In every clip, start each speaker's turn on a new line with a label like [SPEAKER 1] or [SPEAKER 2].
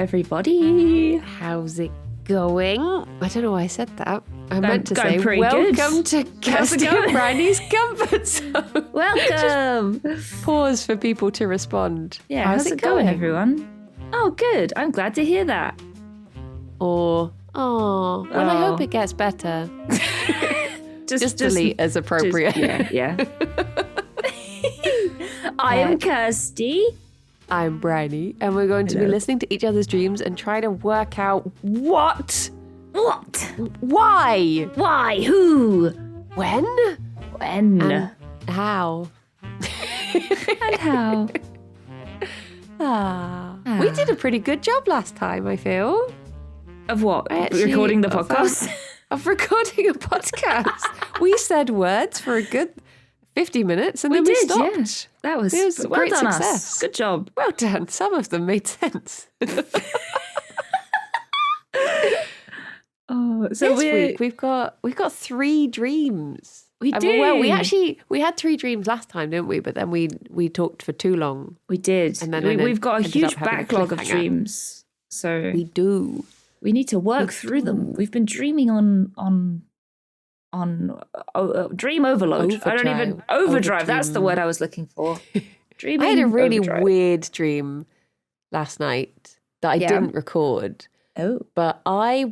[SPEAKER 1] everybody.
[SPEAKER 2] How's it going? I don't know why I said that. I meant to say
[SPEAKER 1] welcome
[SPEAKER 2] to Kirsty and Briony's Comfort Zone.
[SPEAKER 1] Welcome.
[SPEAKER 2] Pause for people to respond.
[SPEAKER 1] Yeah, how's it going, everyone? Oh, good. I'm glad to hear that.
[SPEAKER 2] Or, well, I hope it gets better. just delete as appropriate.
[SPEAKER 1] Yeah. I am Kirsty.
[SPEAKER 2] I'm Briony, and we're going to be listening to each other's dreams and try to work out what, why,
[SPEAKER 1] who,
[SPEAKER 2] when,
[SPEAKER 1] and
[SPEAKER 2] how.
[SPEAKER 1] And how.
[SPEAKER 2] We did a pretty good job last time, I feel.
[SPEAKER 1] Of what? Recording the podcast?
[SPEAKER 2] Of recording a podcast. We said words for a good 50 minutes and then we stopped.
[SPEAKER 1] Yeah. That was a great success.
[SPEAKER 2] Us.
[SPEAKER 1] Good job.
[SPEAKER 2] Well done. Some of them made sense.
[SPEAKER 1] So
[SPEAKER 2] this week we've got 3 dreams.
[SPEAKER 1] We do.
[SPEAKER 2] Well, we had 3 dreams last time, didn't we? But then we talked for too long.
[SPEAKER 1] We did. And then we've got a huge backlog of dreams. So
[SPEAKER 2] we do.
[SPEAKER 1] We need to work through them. We've been dreaming on dream overload. Overdrive. That's the word I was looking for. Dreaming.
[SPEAKER 2] I had a really
[SPEAKER 1] overdrive.
[SPEAKER 2] weird dream last night that I didn't record.
[SPEAKER 1] Oh,
[SPEAKER 2] but I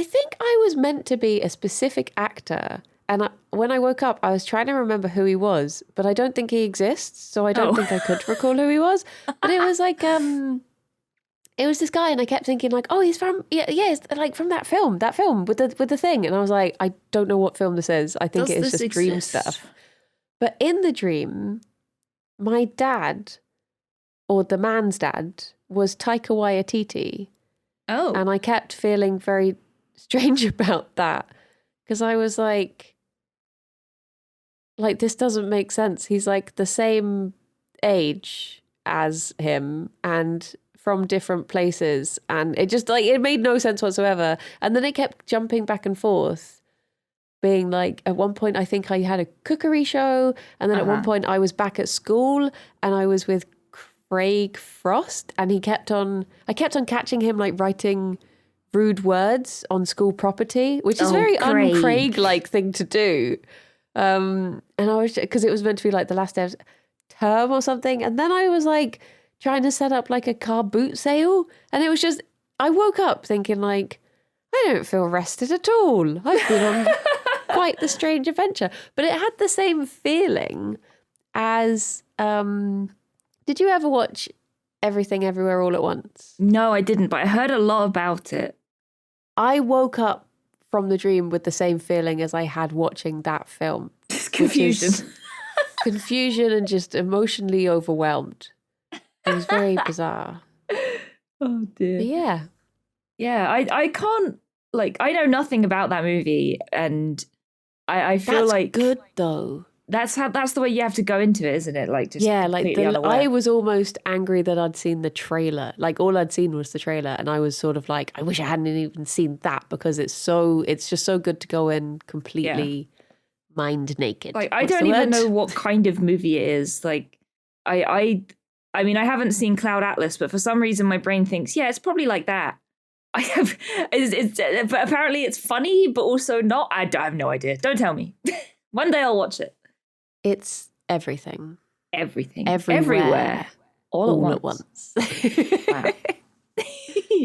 [SPEAKER 2] think I was meant to be a specific actor. And when I woke up, I was trying to remember who he was, but I don't think he exists. So I don't think I could recall who he was. But it was like, it was this guy, and I kept thinking like, oh, he's from, it's like from that film with the thing. And I was like, I don't know what film this is. I think it is just dream stuff. But in the dream, my dad, or the man's dad, was Taika Waititi.
[SPEAKER 1] Oh.
[SPEAKER 2] And I kept feeling very strange about that. Because I was like, this doesn't make sense. He's like the same age as him and from different places. And it just it made no sense whatsoever. And then it kept jumping back and forth. Being like, at one point, I think I had a cookery show. And then at one point I was back at school and I was with Craig Frost. And I kept on catching him like writing rude words on school property, which is very un-Craig-like thing to do. And I was, because it was meant to be like the last day of term or something. And then I was like trying to set up like a car boot sale. And it was just, I woke up thinking like, I don't feel rested at all. I've been on quite the strange adventure. But it had the same feeling as, did you ever watch Everything Everywhere All at Once?
[SPEAKER 1] No, I didn't, but I heard a lot about it.
[SPEAKER 2] I woke up from the dream with the same feeling as I had watching that film.
[SPEAKER 1] Just confusion.
[SPEAKER 2] Confusion and just emotionally overwhelmed. It was very bizarre.
[SPEAKER 1] Oh, dear.
[SPEAKER 2] But yeah.
[SPEAKER 1] Yeah, I can't, I know nothing about that movie, and I feel
[SPEAKER 2] that's good though.
[SPEAKER 1] That's the way you have to go into it, isn't it?
[SPEAKER 2] I was almost angry that I'd seen the trailer. Like all I'd seen was the trailer, and I was sort of like, I wish I hadn't even seen that because it's just so good to go in completely mind naked.
[SPEAKER 1] I don't even know what kind of movie it is. I mean, I haven't seen Cloud Atlas, but for some reason my brain thinks, it's probably like that. But apparently it's funny, but also not. I have no idea. Don't tell me. One day I'll watch it.
[SPEAKER 2] It's everything.
[SPEAKER 1] Everything.
[SPEAKER 2] Everywhere.
[SPEAKER 1] All at once.
[SPEAKER 2] Wow.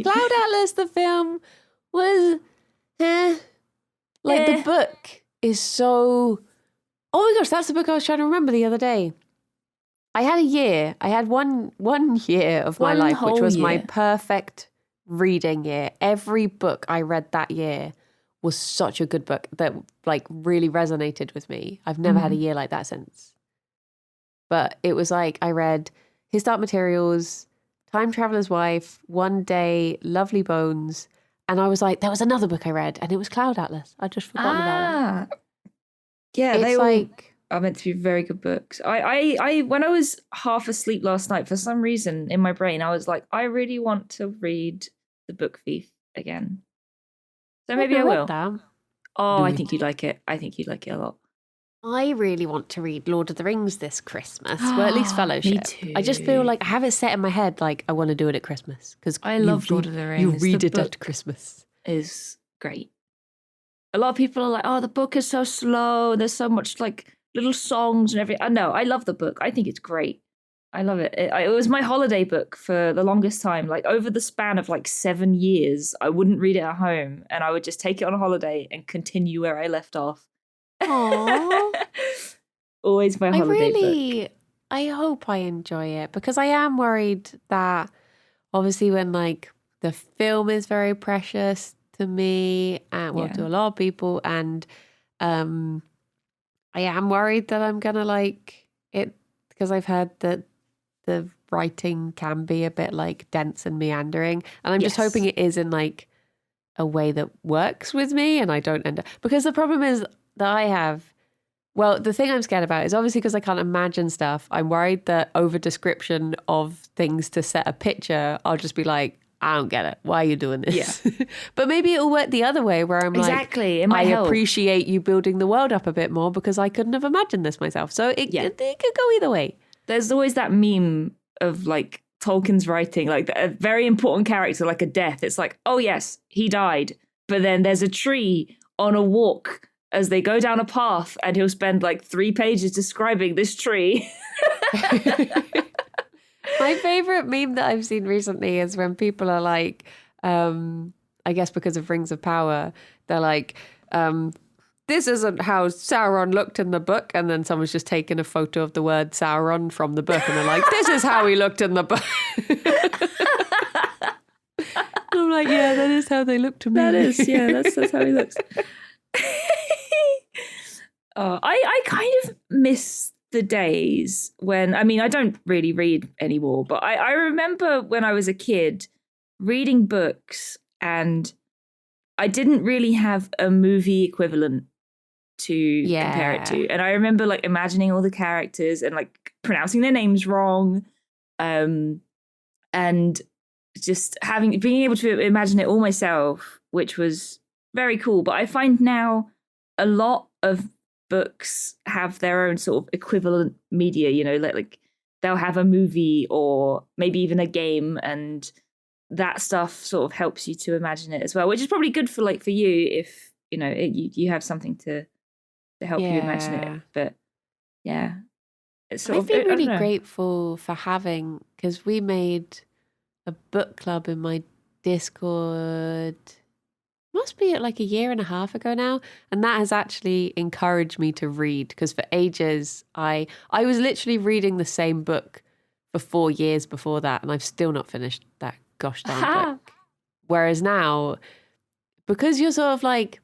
[SPEAKER 2] Cloud Atlas, the film, was the book is so... Oh my gosh, that's the book I was trying to remember the other day. I had one year of my life, which was my perfect reading year. Every book I read that year was such a good book that really resonated with me. I've never had a year like that since. But it was I read His Dark Materials, Time Traveler's Wife, One Day, Lovely Bones, and I was like, there was another book I read, and it was Cloud Atlas. I'd just forgotten about it.
[SPEAKER 1] Yeah, they all are meant to be very good books. I when I was half asleep last night, for some reason in my brain, I was like, I really want to read The Book Thief again. So maybe I will.
[SPEAKER 2] That.
[SPEAKER 1] Oh, I think you'd like it. I think you'd like it a lot.
[SPEAKER 2] I really want to read Lord of the Rings this Christmas, well, at least Fellowship.
[SPEAKER 1] Me too.
[SPEAKER 2] I just feel like I have it set in my head, like I want to do it at Christmas because
[SPEAKER 1] I love Lord of the Rings.
[SPEAKER 2] You read
[SPEAKER 1] The
[SPEAKER 2] it at
[SPEAKER 1] book
[SPEAKER 2] Christmas.
[SPEAKER 1] is great. A lot of people are like, oh, the book is so slow. There's so much like little songs and everything. No, I love the book. I think it's great. I love it. It was my holiday book for the longest time. Like over the span of like 7 years, I wouldn't read it at home and I would just take it on a holiday and continue where I left off.
[SPEAKER 2] Aww.
[SPEAKER 1] Always my holiday book.
[SPEAKER 2] I hope I enjoy it because I am worried that obviously when like the film is very precious to me and to a lot of people, and I am worried that I'm gonna like it because I've heard that the writing can be a bit like dense and meandering, and I'm just hoping it is in like a way that works with me and I don't end up, because the problem is that I have, well, the thing I'm scared about is obviously because I can't imagine stuff, I'm worried that over description of things to set a picture, I'll just be like, I don't get it. Why are you doing this? Yeah. But maybe it'll work the other way where I'm
[SPEAKER 1] it
[SPEAKER 2] like,
[SPEAKER 1] help.
[SPEAKER 2] Appreciate you building the world up a bit more because I couldn't have imagined this myself. So it could go either way.
[SPEAKER 1] There's always that meme of like Tolkien's writing, like a very important character, like a death. It's like, oh yes, he died. But then there's a tree on a walk as they go down a path and he'll spend like 3 pages describing this tree.
[SPEAKER 2] My favorite meme that I've seen recently is when people are like, I guess because of Rings of Power, they're like, this isn't how Sauron looked in the book. And then someone's just taken a photo of the word Sauron from the book. And they're like, this is how he looked in the book. I'm like, yeah, that is how they look to me.
[SPEAKER 1] That is, yeah, that's how he looks. I kind of miss the days when, I mean, I don't really read anymore, but I remember when I was a kid reading books and I didn't really have a movie equivalent to compare it to. And I remember like imagining all the characters and like pronouncing their names wrong. And just being able to imagine it all myself, which was very cool. But I find now a lot of books have their own sort of equivalent media, you know, like they'll have a movie or maybe even a game, and that stuff sort of helps you to imagine it as well, which is probably good for you if, you know, you have something to help you imagine it. But yeah, it's
[SPEAKER 2] I've been really grateful for having, because we made a book club in my Discord, must be like 1.5 years ago now, and that has actually encouraged me to read, because for ages I was literally reading the same book for 4 years before that, and I've still not finished that gosh darn book. Whereas now, because you're sort of like,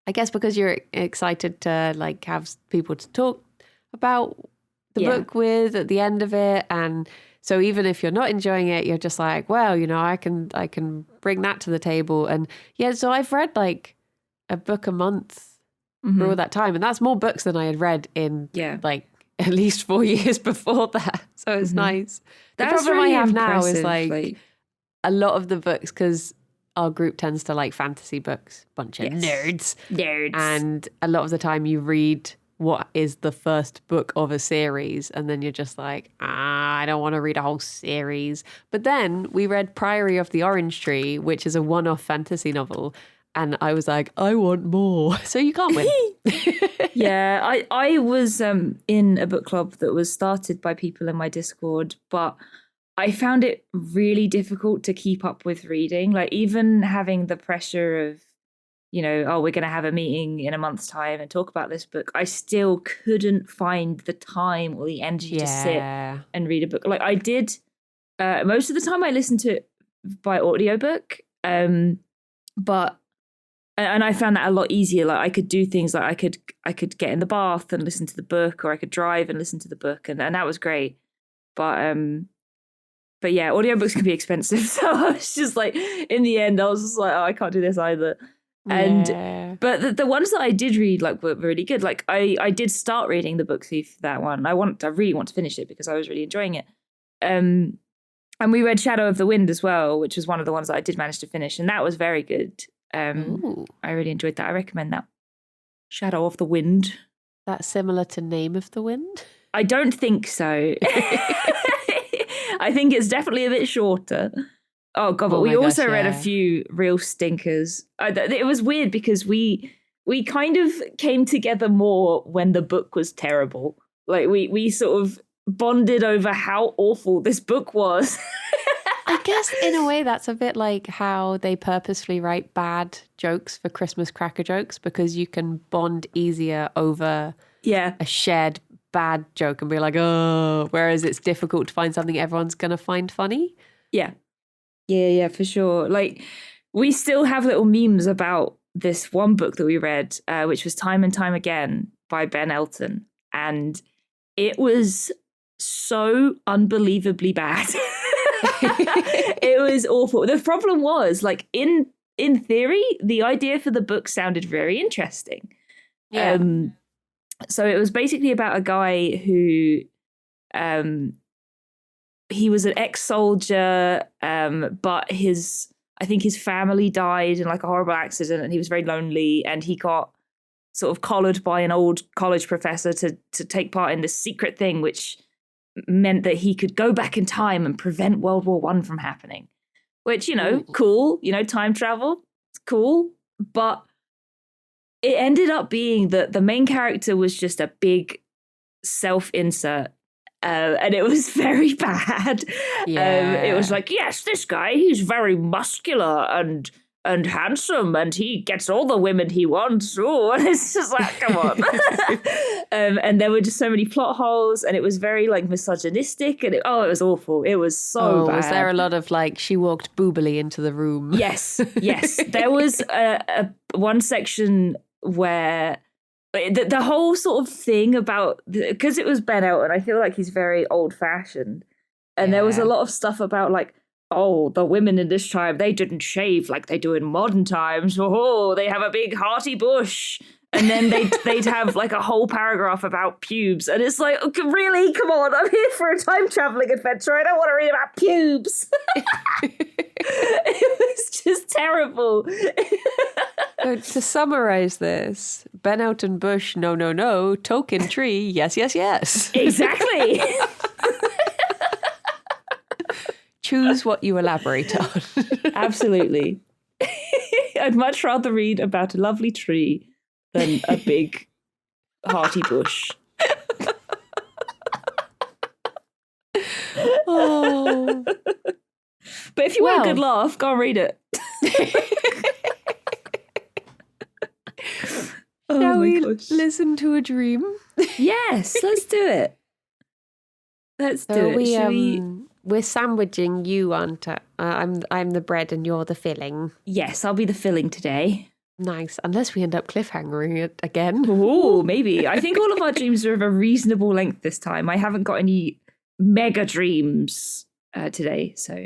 [SPEAKER 2] I guess because you're excited to like have people to talk about the book with at the end of it, and so even if you're not enjoying it, you're just like, well, you know, I can bring that to the table. And yeah, so I've read like a book a month for all that time, and that's more books than I had read in like at least 4 years before that. So it's nice. The problem really I have now is like a lot of the books, because our group tends to like fantasy books, bunch of nerds, and a lot of the time you read what is the first book of a series, and then you're just like, I don't want to read a whole series. But then we read Priory of the Orange Tree, which is a one-off fantasy novel, and I was like, I want more. So you can't win.
[SPEAKER 1] Yeah, I was in a book club that was started by people in my Discord, but I found it really difficult to keep up with reading. Like even having the pressure of, you know, oh, we're going to have a meeting in a month's time and talk about this book, I still couldn't find the time or the energy to sit and read a book. Like I did, most of the time I listened to it by audiobook, but and I found that a lot easier. Like I could do things like I could get in the bath and listen to the book, or I could drive and listen to the book, and that was great. But yeah, audiobooks can be expensive. So I was just like, in the end, I was just like, oh, I can't do this either. And but the ones that I did read like were really good. Like I did start reading The Book Thief, that one. I really want to finish it because I was really enjoying it. And we read Shadow of the Wind as well, which was one of the ones that I did manage to finish, and that was very good. I really enjoyed that. I recommend that. Shadow of the Wind.
[SPEAKER 2] That's similar to Name of the Wind?
[SPEAKER 1] I don't think so. I think it's definitely a bit shorter. Oh god, but we also read a few real stinkers. It was weird because we kind of came together more when the book was terrible. Like we sort of bonded over how awful this book was.
[SPEAKER 2] I guess in a way that's a bit like how they purposefully write bad jokes for Christmas cracker jokes, because you can bond easier over a shared bad joke and be like, oh, whereas it's difficult to find something everyone's going to find funny.
[SPEAKER 1] Yeah, for sure. Like, we still have little memes about this one book that we read, which was Time and Time Again by Ben Elton. And it was so unbelievably bad. It was awful. The problem was, like, in theory, the idea for the book sounded very interesting.
[SPEAKER 2] Yeah.
[SPEAKER 1] So it was basically about a guy who he was an ex-soldier, but I think his family died in like a horrible accident, and he was very lonely, and he got sort of collared by an old college professor to take part in this secret thing, which meant that he could go back in time and prevent World War I from happening. Which, cool, time travel, it's cool, but it ended up being that the main character was just a big self-insert, and it was very bad. It was like, yes, this guy, he's very muscular and handsome, and he gets all the women he wants. Oh, and it's just like, come on. And there were just so many plot holes, and it was very like misogynistic, and it was awful. It was so bad.
[SPEAKER 2] Was there a lot of like, she walked boobily into the room?
[SPEAKER 1] Yes. There was a one section where the whole sort of thing about, because it was Ben Elton, I feel like he's very old fashioned, and there was a lot of stuff about like, oh, the women in this tribe, they didn't shave like they do in modern times. Oh, they have a big hearty bush. And then they'd have like a whole paragraph about pubes. And it's like, okay, really? Come on, I'm here for a time traveling adventure. I don't want to read about pubes. It was just terrible.
[SPEAKER 2] So to summarize this, Ben Elton Bush, no, Tolkien tree, yes.
[SPEAKER 1] Exactly.
[SPEAKER 2] Choose what you elaborate on.
[SPEAKER 1] Absolutely. I'd much rather read about a lovely tree than a big hearty bush.
[SPEAKER 2] Oh.
[SPEAKER 1] But if you want a good laugh, go and read it.
[SPEAKER 2] Shall we listen to a dream?
[SPEAKER 1] Yes, let's do it. Let's do it.
[SPEAKER 2] We're sandwiching you onto. I'm the bread and you're the filling.
[SPEAKER 1] Yes, I'll be the filling today.
[SPEAKER 2] Nice, unless we end up cliffhangering it again.
[SPEAKER 1] Oh, maybe. I think all of our dreams are of a reasonable length this time. I haven't got any mega dreams today, so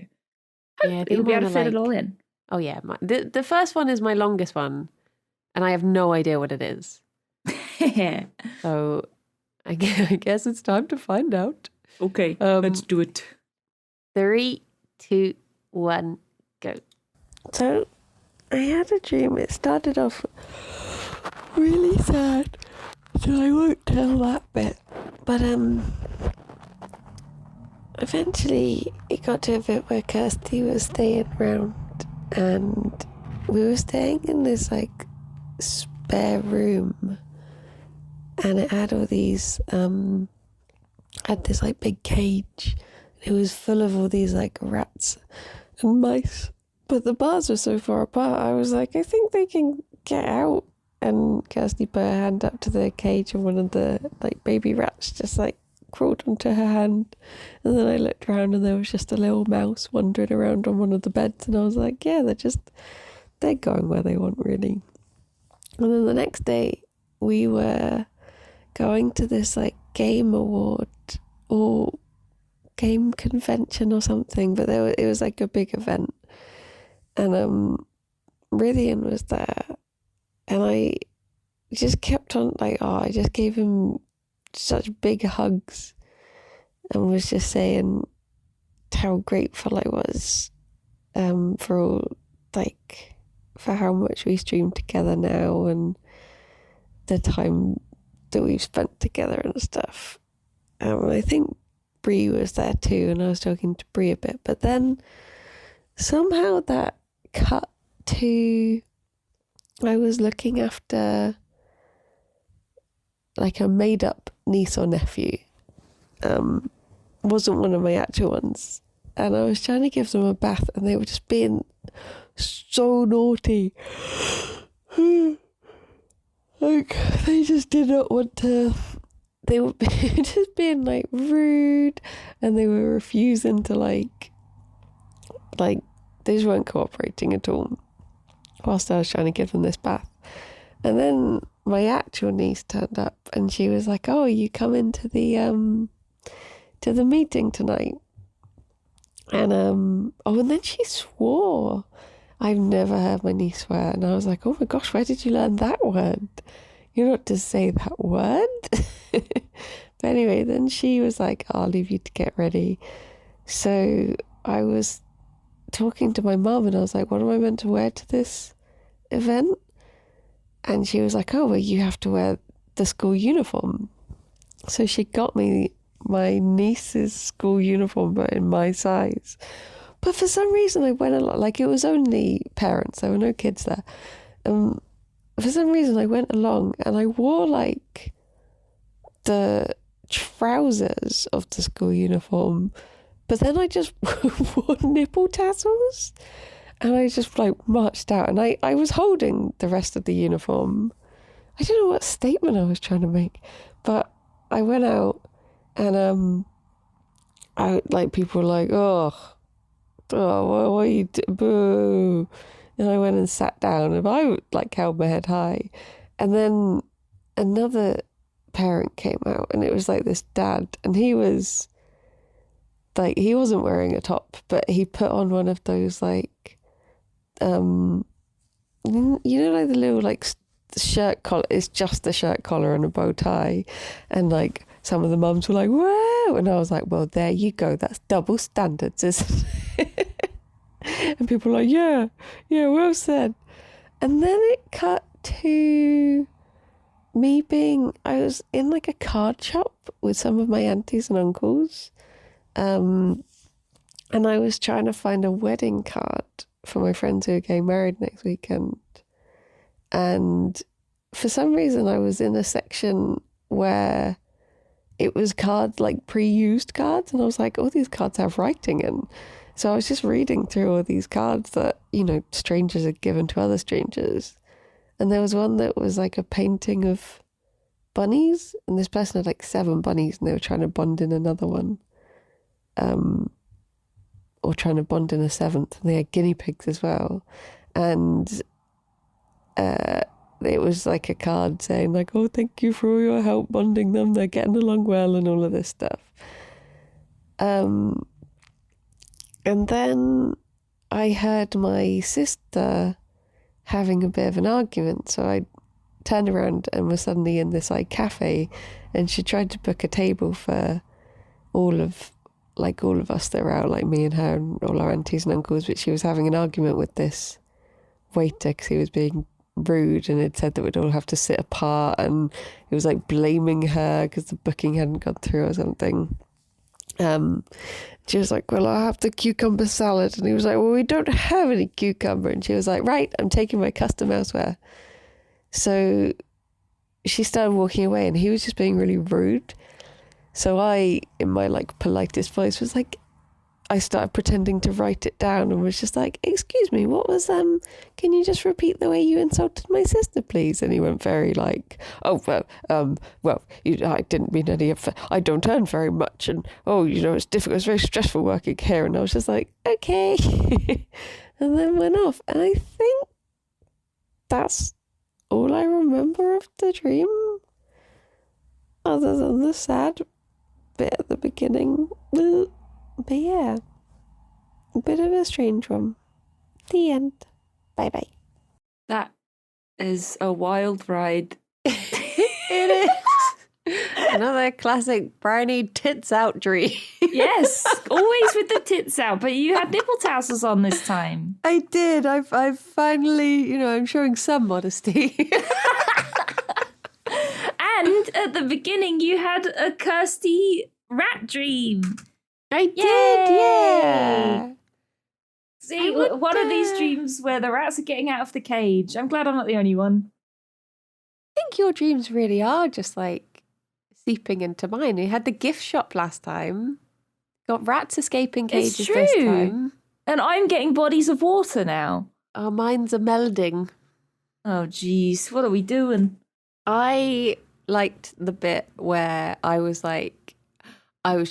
[SPEAKER 1] we'll be able to fit it all in.
[SPEAKER 2] Oh yeah, the first one is my longest one, and I have no idea what it is. So I guess it's time to find out.
[SPEAKER 1] Okay, let's do it.
[SPEAKER 2] 3, 2, 1, go. So I had a dream. It started off really sad, so I won't tell that bit. But eventually it got to a bit where Kirsty was staying around, and we were staying in this like spare room, and it had all these had this like big cage. It was full of all these like rats and mice, but the bars were so far apart. I was like, I think they can get out. And Kirsty put her hand up to the cage, and one of the like baby rats just like crawled onto her hand. And then I looked around, and there was just a little mouse wandering around on one of the beds. And I was like, yeah, they're going where they want, really. And then the next day we were going to this like game award or game convention or something, but it was like a big event, and Rithian was there, and I just kept on like, I just gave him such big hugs and was just saying how grateful I was for all, like, for how much we stream together now, and the time
[SPEAKER 3] that we've spent together and stuff. I think Brie was there too, and I was talking to Brie a bit, but then somehow that cut to I was looking after like a made up niece or nephew. Wasn't one of my actual ones, and I was trying to give them a bath, and they were just being so naughty. Like, they just did not want to. They were just being like rude, and they were refusing to like they just weren't cooperating at all whilst I was trying to give them this bath. And then my actual niece turned up, and she was like, "Oh, you come into the meeting tonight?" And and then she swore. I've never heard my niece swear, and I was like, "Oh my gosh, where did you learn that word? You're not to say that word." But anyway, then she was like, "I'll leave you to get ready." So I was talking to my mum, and I was like, "What am I meant to wear to this event?" And she was like, "Oh, well, you have to wear the school uniform." So she got me my niece's school uniform, but in my size. But for some reason, I went along, like it was only parents, there were no kids there. For some reason, I went along, and I wore like the trousers of the school uniform, but then I just wore nipple tassels, and I just like marched out, and I was holding the rest of the uniform. I don't know what statement I was trying to make, but I went out, and people were like, oh, what are you boo. And I went and sat down, and I like held my head high. And then another parent came out, and it was like this dad, and he was like, he wasn't wearing a top, but he put on one of those like like the little like shirt collar. It's just the shirt collar and a bow tie, and like some of the mums were like, "Whoa!" And I was like, "Well, there you go. That's double standards, isn't it?" And people were like, yeah, well said. And then it cut to me I was in like a card shop with some of my aunties and uncles, and I was trying to find a wedding card for my friends who are getting married next weekend. And for some reason, I was in a section where it was cards, like pre-used cards, and I was like, "Oh, these cards have writing in." So I was just reading through all these cards that, strangers had given to other strangers. And there was one that was like a painting of bunnies, and this person had like 7 bunnies, and they were trying to bond in another one. Or trying to bond in a 7th. And they had guinea pigs as well. And it was like a card saying like, "Oh, thank you for all your help bonding them. They're getting along well," and all of this stuff. And then I heard my sister having a bit of an argument. So I turned around and was suddenly in this like cafe, and she tried to book a table for all of us that were out, like me and her and all our aunties and uncles. But she was having an argument with this waiter because he was being rude, and it said that we'd all have to sit apart, and it was like blaming her because the booking hadn't gone through or something. She was like, "Well, I'll have the cucumber salad." And he was like, "Well, we don't have any cucumber." And she was like, "Right, I'm taking my custom elsewhere." So she started walking away, and he was just being really rude. So I, in my like politest voice, was like, I started pretending to write it down, and was just like, "Excuse me, what was, can you just repeat the way you insulted my sister, please?" And he went very like, "Oh, I didn't mean any of it. I don't earn very much, and it's difficult, it's very stressful working here." And I was just like, "Okay." And then went off. And I think that's all I remember of the dream, other than the sad bit at the beginning. But yeah, a bit of a strange one. The end. Bye-bye.
[SPEAKER 1] That is a wild ride.
[SPEAKER 2] It is. Another classic Briony tits out dream.
[SPEAKER 1] Yes, always with the tits out, but you had nipple tassels on this time.
[SPEAKER 2] I did. I've finally, I'm showing some modesty.
[SPEAKER 1] And at the beginning you had a Kirsty rat dream.
[SPEAKER 2] I did, yeah.
[SPEAKER 1] See, one of these dreams where the rats are getting out of the cage. I'm glad I'm not the only one.
[SPEAKER 2] I think your dreams really are just like seeping into mine. We had the gift shop last time. Got rats escaping cages this time.
[SPEAKER 1] And I'm getting bodies of water now.
[SPEAKER 2] Our minds are melding.
[SPEAKER 1] Oh, jeez. What are we doing?
[SPEAKER 2] I liked the bit where I was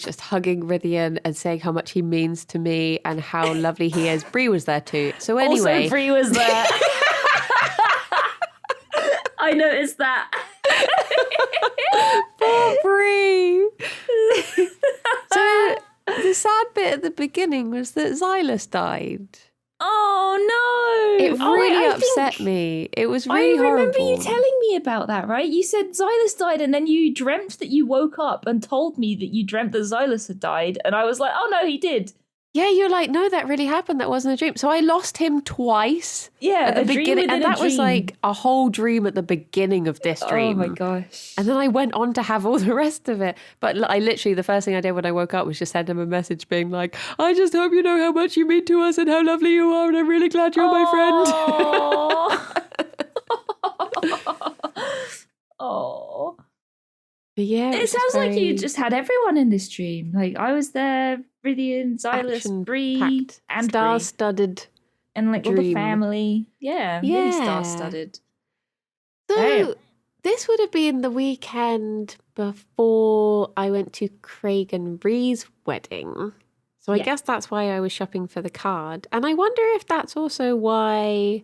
[SPEAKER 2] just hugging Rythian and saying how much he means to me and how lovely he is. Bree was there too. So anyway.
[SPEAKER 1] Also, Bree was there. I noticed that.
[SPEAKER 2] Poor Bree. So the sad bit at the beginning was that Xylus died.
[SPEAKER 1] Oh no!
[SPEAKER 2] It really upset me. It was really horrible.
[SPEAKER 1] I remember you telling me about that, right? You said Xylus died and then you dreamt that you woke up and told me that you dreamt that Xylus had died. And I was like, oh no, he did.
[SPEAKER 2] Yeah, you're like, no, that really happened. That wasn't a dream. So I lost him twice.
[SPEAKER 1] Yeah,
[SPEAKER 2] at the beginning. And that was like a whole dream at the beginning of this dream.
[SPEAKER 1] Oh my gosh.
[SPEAKER 2] And then I went on to have all the rest of it. But I literally, the first thing I did when I woke up was just send him a message being like, I just hope you know how much you mean to us and how lovely you are. And I'm really glad you're my friend.
[SPEAKER 1] Oh.
[SPEAKER 2] Yeah.
[SPEAKER 1] It sounds like you just had everyone in this dream. Like I was there, Rythian, Xylus, Bree, and
[SPEAKER 2] star-studded,
[SPEAKER 1] and like all the family. Yeah, really star-studded.
[SPEAKER 2] So this would have been the weekend before I went to Craig and Bree's wedding. So I guess that's why I was shopping for the card. And I wonder if that's also why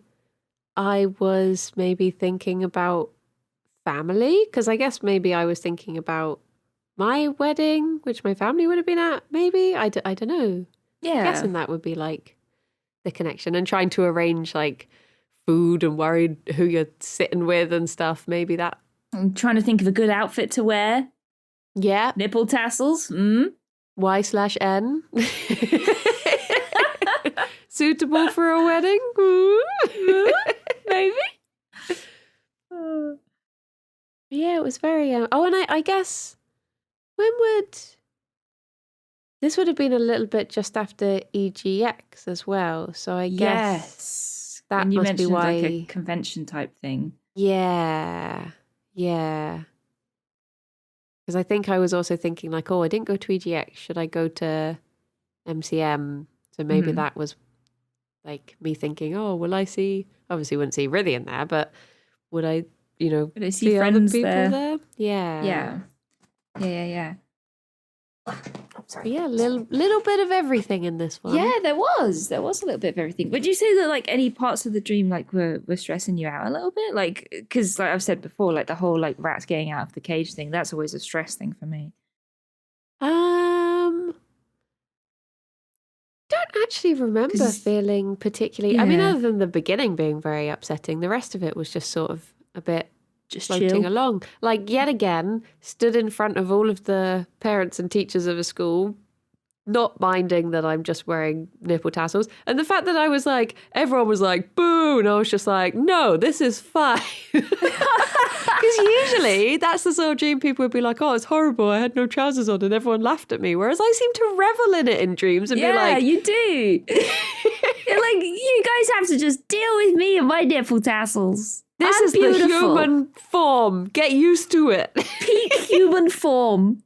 [SPEAKER 2] I was maybe thinking about family, because I guess maybe I was thinking about my wedding, which my family would have been at, maybe. I don't know.
[SPEAKER 1] Yeah.
[SPEAKER 2] I'm guessing that would be like the connection, and trying to arrange like food and worried who you're sitting with and stuff. Maybe that.
[SPEAKER 1] I'm trying to think of a good outfit to wear.
[SPEAKER 2] Yeah.
[SPEAKER 1] Nipple tassels.
[SPEAKER 2] Y/N. Suitable for a wedding?
[SPEAKER 1] Maybe.
[SPEAKER 2] Yeah, it was very... and I guess... This would have been a little bit just after EGX as well. So I guess that
[SPEAKER 1] and you
[SPEAKER 2] must be why...
[SPEAKER 1] like a convention type thing.
[SPEAKER 2] Yeah. Yeah. Because I think I was also thinking like, I didn't go to EGX. Should I go to MCM? So maybe that was like me thinking, will I see... Obviously wouldn't see Rythian there, but would I,
[SPEAKER 1] would I see
[SPEAKER 2] other
[SPEAKER 1] friends
[SPEAKER 2] people
[SPEAKER 1] there?
[SPEAKER 2] Yeah.
[SPEAKER 1] Yeah.
[SPEAKER 2] So yeah, little bit of everything in this one.
[SPEAKER 1] Yeah, there was a little bit of everything. Would you say that like any parts of the dream like were stressing you out a little bit? Like, because like I've said before, like the whole like rats getting out of the cage thing, that's always a stress thing for me.
[SPEAKER 2] Don't actually remember feeling particularly. I mean, other than the beginning being very upsetting, the rest of it was just sort of a bit
[SPEAKER 1] just
[SPEAKER 2] floating along. Like yet again, stood in front of all of the parents and teachers of a school, not minding that I'm just wearing nipple tassels. And the fact that I was like, everyone was like, boo. And I was just like, no, this is fine. Because usually that's the sort of dream people would be like, it's horrible. I had no trousers on and everyone laughed at me. Whereas I seem to revel in it in dreams and be like...
[SPEAKER 1] Yeah, you do. You're like, you guys have to just deal with me and my nipple tassels.
[SPEAKER 2] This is the human form. Get used to it.
[SPEAKER 1] Peak human form.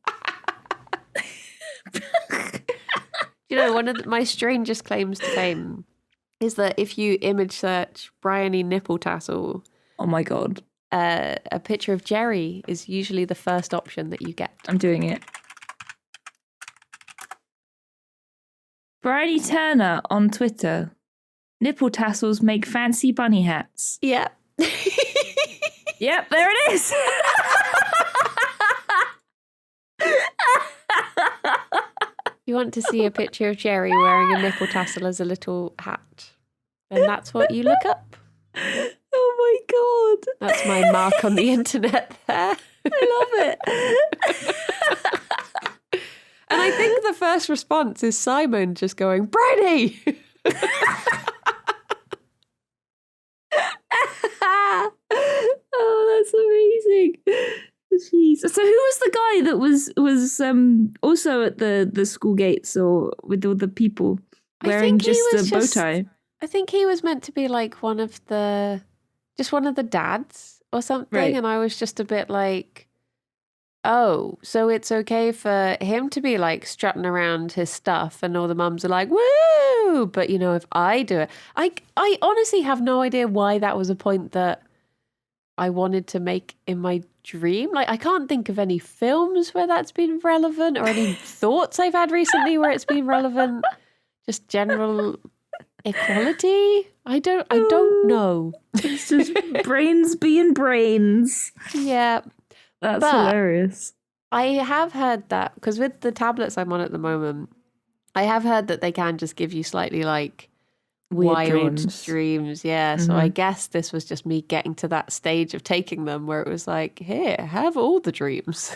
[SPEAKER 2] One of my strangest claims to fame is that if you image search Briony nipple tassel,
[SPEAKER 1] oh my god,
[SPEAKER 2] a picture of Jerry is usually the first option that you get.
[SPEAKER 1] I'm doing it. Briony Turner on Twitter. Nipple tassels make fancy bunny hats.
[SPEAKER 2] Yeah.
[SPEAKER 1] Yep, there it is.
[SPEAKER 2] You want to see a picture of Jerry wearing a nipple tassel as a little hat, then that's what you look up.
[SPEAKER 1] Oh my god.
[SPEAKER 2] That's my mark on the internet there.
[SPEAKER 1] I love it.
[SPEAKER 2] And I think the first response is Simon just going, Brady!
[SPEAKER 1] Oh, that's amazing. So who was the guy that was also at the school gates or with all the people wearing just the bow tie?
[SPEAKER 2] I think he was meant to be like one of the dads or something,
[SPEAKER 1] Right.
[SPEAKER 2] and I was just a bit like, oh, so it's okay for him to be like strutting around his stuff, and all the mums are like, woo! But you know, if I do it, I honestly have no idea why that was a point that I wanted to make in my dream. Like, I can't think of any films where that's been relevant or any thoughts I've had recently where it's been relevant. Just general equality. I don't know.
[SPEAKER 1] It's just brains being brains.
[SPEAKER 2] Yeah.
[SPEAKER 1] That's hilarious.
[SPEAKER 2] I have heard that because with the tablets I'm on at the moment, I have heard that they can just give you slightly like
[SPEAKER 1] Weird
[SPEAKER 2] wild dreams. Yeah. So I guess this was just me getting to that stage of taking them where it was like, here, have all the dreams.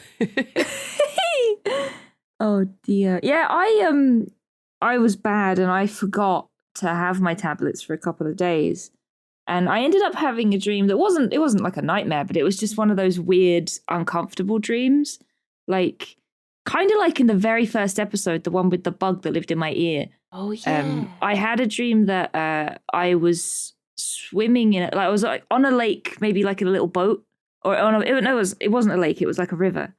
[SPEAKER 1] Oh dear. Yeah, I was bad and I forgot to have my tablets for a couple of days. And I ended up having a dream that wasn't like a nightmare, but it was just one of those weird, uncomfortable dreams. Like, kind of like in the very first episode, the one with the bug that lived in my ear.
[SPEAKER 2] Oh, yeah.
[SPEAKER 1] I had a dream that I was swimming in it. Like, I was like on a lake, maybe like in a little boat. It wasn't a lake, it was like a river.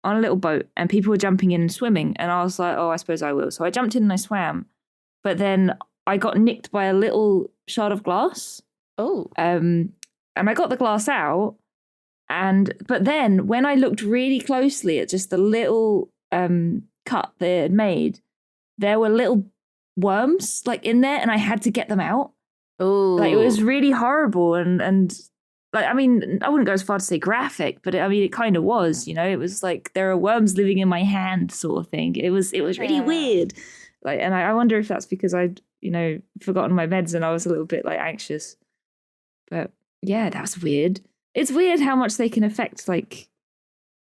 [SPEAKER 1] On a little boat, and people were jumping in and swimming. And I was like, oh, I suppose I will. So I jumped in and I swam. But then I got nicked by a little shard of glass.
[SPEAKER 2] Oh.
[SPEAKER 1] And I got the glass out, but then when I looked really closely at just the little cut they had made, there were little worms like in there, and I had to get them out.
[SPEAKER 2] Oh.
[SPEAKER 1] Like, it was really horrible, and like, I mean, I wouldn't go as far to say graphic, but it kind of was, you know. It was like there are worms living in my hand, sort of thing. It was really weird. Like, and I wonder if that's because I'd forgotten my meds and I was a little bit like anxious. But yeah, that's weird. It's weird how much they can affect like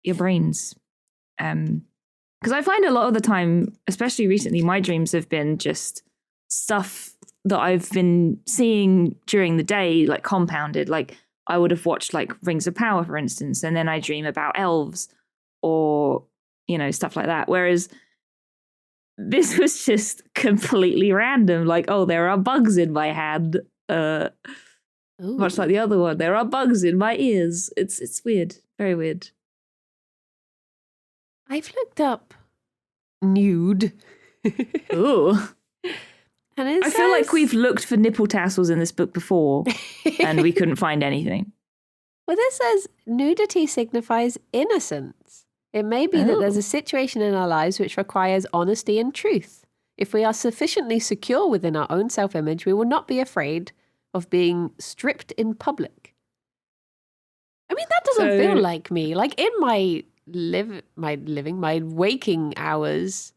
[SPEAKER 1] your brains. Because I find a lot of the time, especially recently, my dreams have been just stuff that I've been seeing during the day, like compounded. Like, I would have watched like Rings of Power, for instance, and then I dream about elves or, stuff like that. Whereas this was just completely random. Like, oh, there are bugs in my hand. Much like the other one, there are bugs in my ears. It's weird, very weird.
[SPEAKER 2] I've looked up nude.
[SPEAKER 1] Ooh.
[SPEAKER 2] And
[SPEAKER 1] I feel like we've looked for nipple tassels in this book before and we couldn't find anything.
[SPEAKER 2] Well, this says nudity signifies innocence. It may be that there's a situation in our lives which requires honesty and truth. If we are sufficiently secure within our own self-image, we will not be afraid of being stripped in public. I mean, that doesn't feel like me. Like, in my waking hours,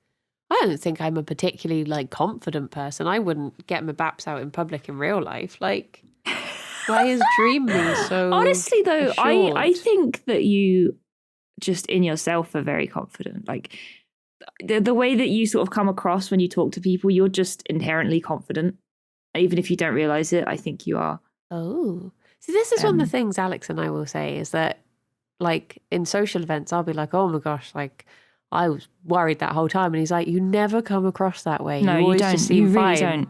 [SPEAKER 2] I don't think I'm a particularly like confident person. I wouldn't get my baps out in public in real life. Like, why is dream me so
[SPEAKER 1] honestly though,
[SPEAKER 2] assured?
[SPEAKER 1] I think that you just in yourself are very confident. Like, the way that you sort of come across when you talk to people, you're just inherently confident. Even if you don't realize it, I think you are.
[SPEAKER 2] Oh. See, this is one of the things Alex and I will say is that, like, in social events, I'll be like, oh my gosh, like, I was worried that whole time. And he's like, you never come across that way.
[SPEAKER 1] No,
[SPEAKER 2] you
[SPEAKER 1] don't.
[SPEAKER 2] Just seem
[SPEAKER 1] you really
[SPEAKER 2] fine.
[SPEAKER 1] don't.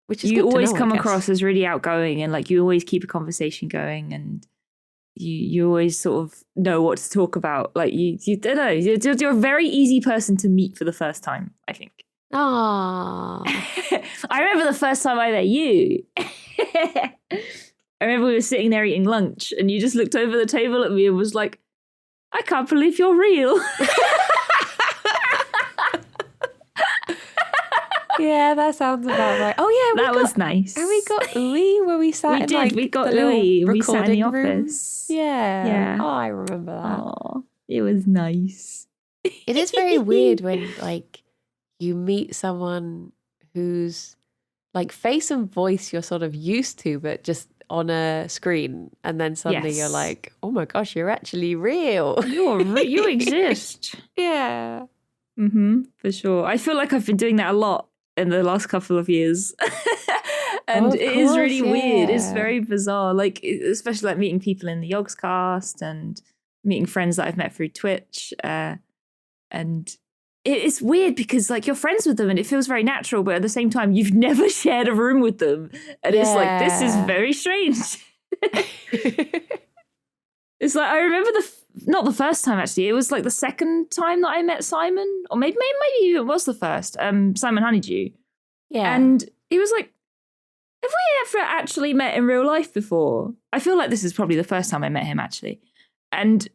[SPEAKER 2] Which is
[SPEAKER 1] you
[SPEAKER 2] good to
[SPEAKER 1] always
[SPEAKER 2] know,
[SPEAKER 1] come
[SPEAKER 2] I guess.
[SPEAKER 1] across as really outgoing, and like you always keep a conversation going, and you always sort of know what to talk about. Like, you don't know. You're a very easy person to meet for the first time, I think.
[SPEAKER 2] Ah.
[SPEAKER 1] I remember the first time I met you. I remember we were sitting there eating lunch and you just looked over the table at me and was like, I can't believe you're real.
[SPEAKER 2] Yeah, that sounds about right. Oh yeah,
[SPEAKER 1] that was nice.
[SPEAKER 2] And we got Louis where we sat.
[SPEAKER 1] We
[SPEAKER 2] in,
[SPEAKER 1] did.
[SPEAKER 2] Like,
[SPEAKER 1] we got
[SPEAKER 2] the
[SPEAKER 1] Louis. We sat in the
[SPEAKER 2] room.
[SPEAKER 1] office.
[SPEAKER 2] Yeah. Oh, I remember that.
[SPEAKER 1] Oh, it was nice.
[SPEAKER 2] It is very weird when like you meet someone whose like face and voice you're sort of used to, but just on a screen, and then suddenly you're like, oh my gosh, you're actually real.
[SPEAKER 1] You exist.
[SPEAKER 2] Yeah.
[SPEAKER 1] For sure. I feel like I've been doing that a lot in the last couple of years. And it is really weird. It's very bizarre. Like, especially like meeting people in the Yogscast and meeting friends that I've met through Twitch. And it's weird because like you're friends with them and it feels very natural, but at the same time, you've never shared a room with them. And it's like, this is very strange. It's like, I remember not the first time actually, it was like the second time that I met Simon, or maybe even it was the first, Simon Honeydew.
[SPEAKER 2] Yeah.
[SPEAKER 1] And he was like, have we ever actually met in real life before? I feel like this is probably the first time I met him actually. And